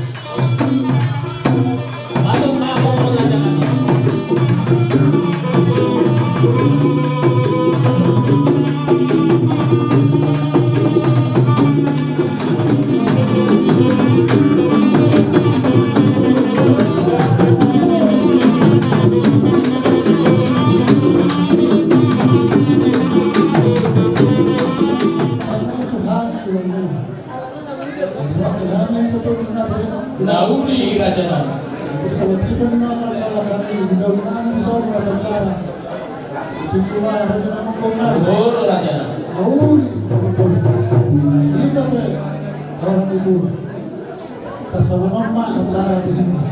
[SPEAKER 15] masuk mako raja nami
[SPEAKER 12] Nauli raja nami.
[SPEAKER 16] Seperti mengenal kami di dalam kami semua bicara. Setuju lah raja nami benar.
[SPEAKER 12] Boleh raja nami.
[SPEAKER 16] Nauli kita orang itu bersama mama acara begini.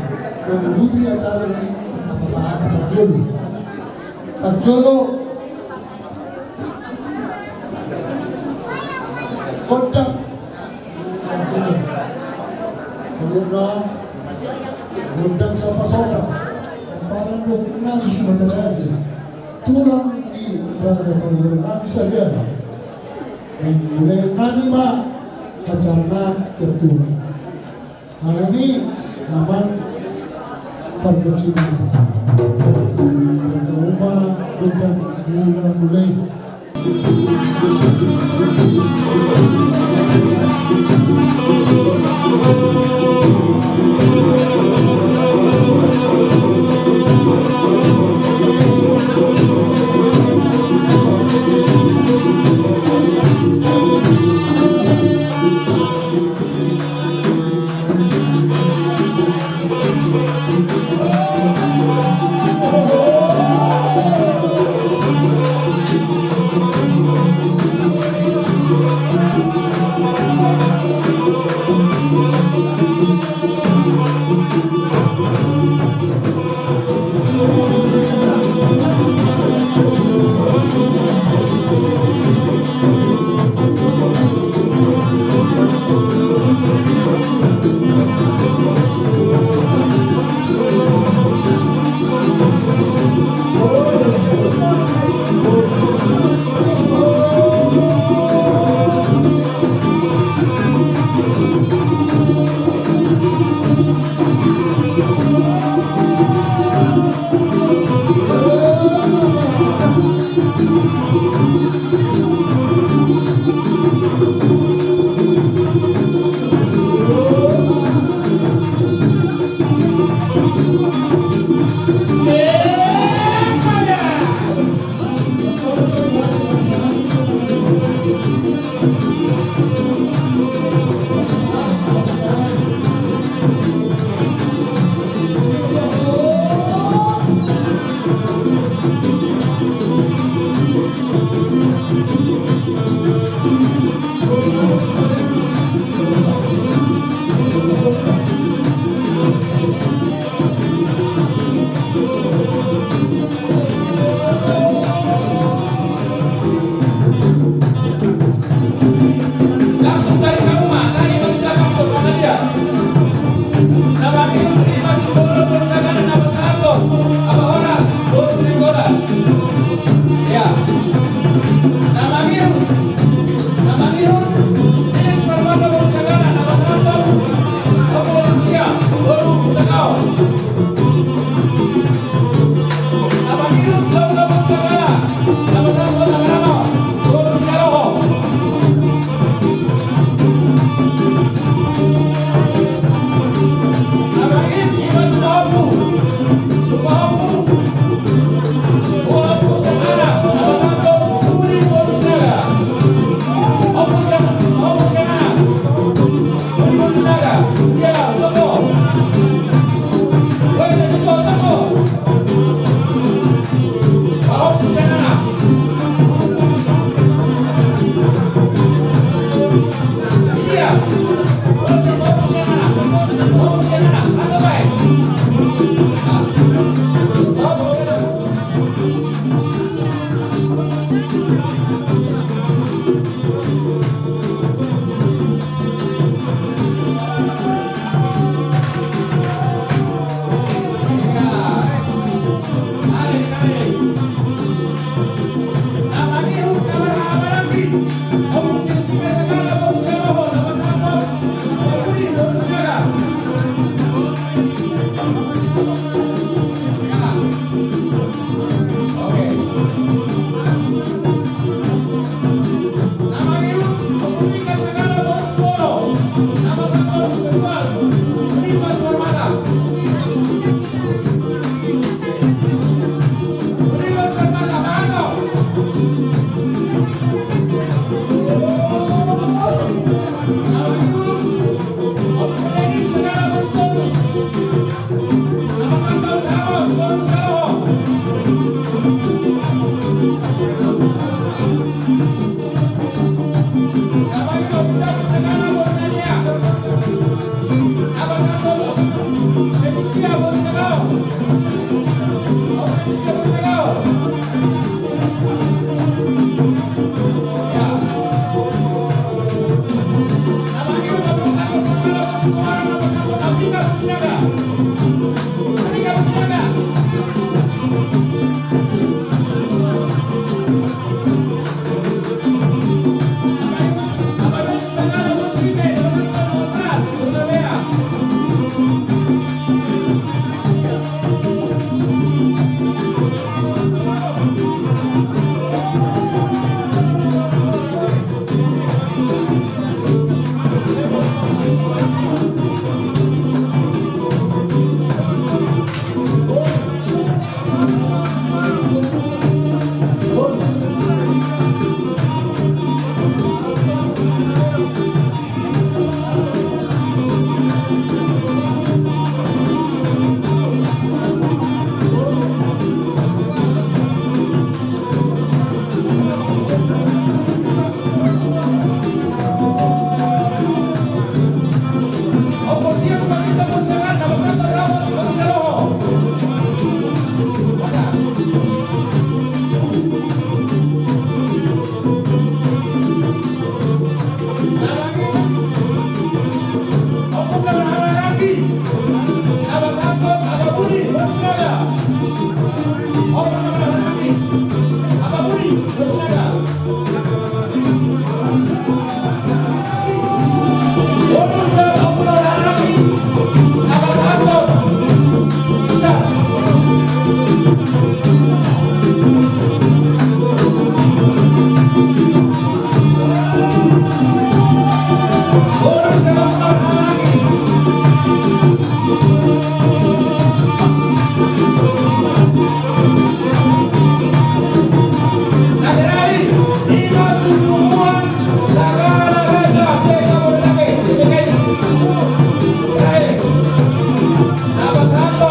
[SPEAKER 16] Mengikuti acara ini apa saat terjolo. Terjolo kontak. Kemudian gudang sopa-sopa parang nangis mata aja tulang di raja baru nangis saja mulai nani mah pacarna ketua hal ini aman perbucinan rumah gudang semula mulai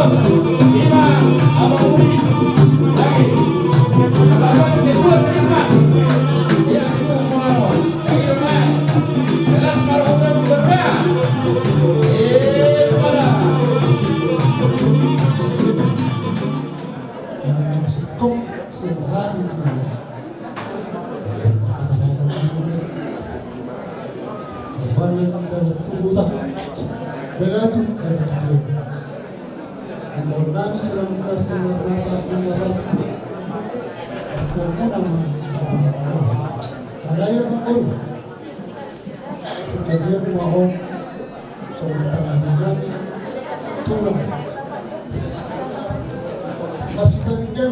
[SPEAKER 19] Betul. 5, Abang Budi. Lagi. Abang kedua Firman. Yang itu Muhammad. Lagi Firman. Kelas malam berdoa. Mana?
[SPEAKER 18] Kau sehari banyak adalah tubuh beratu Mordani dalam merasa mata masa nama saya makon sekalian mohon soal kami turun masih kerja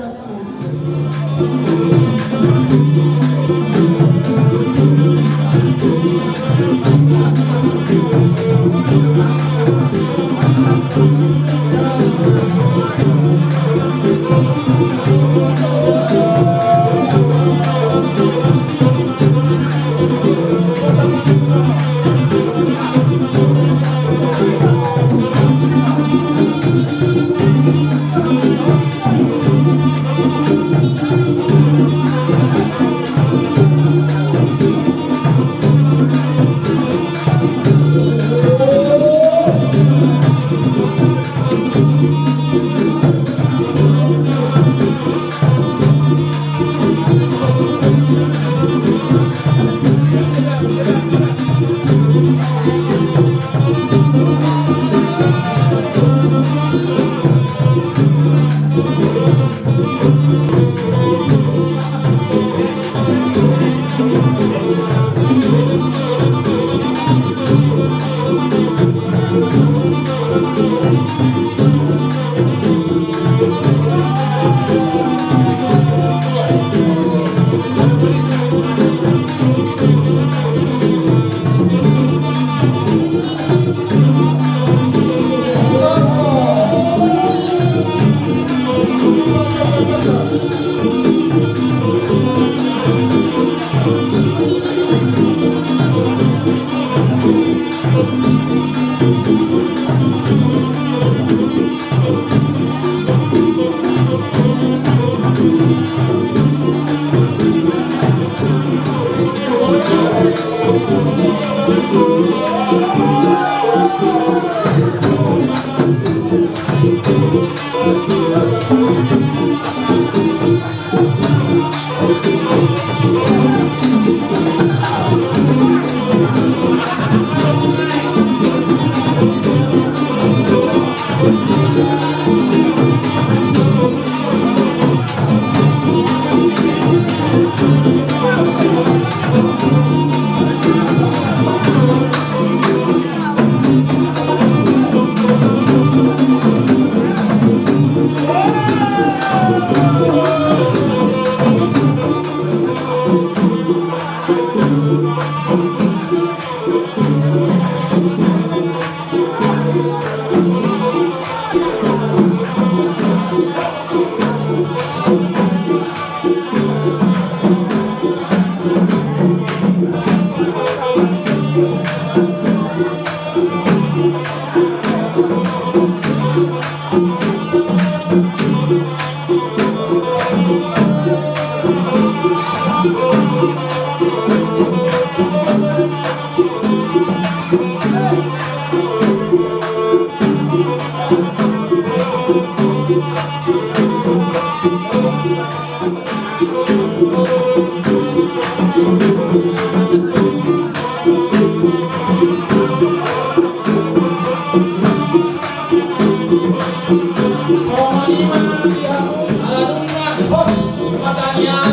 [SPEAKER 19] Soalnya dia alumna hos matanya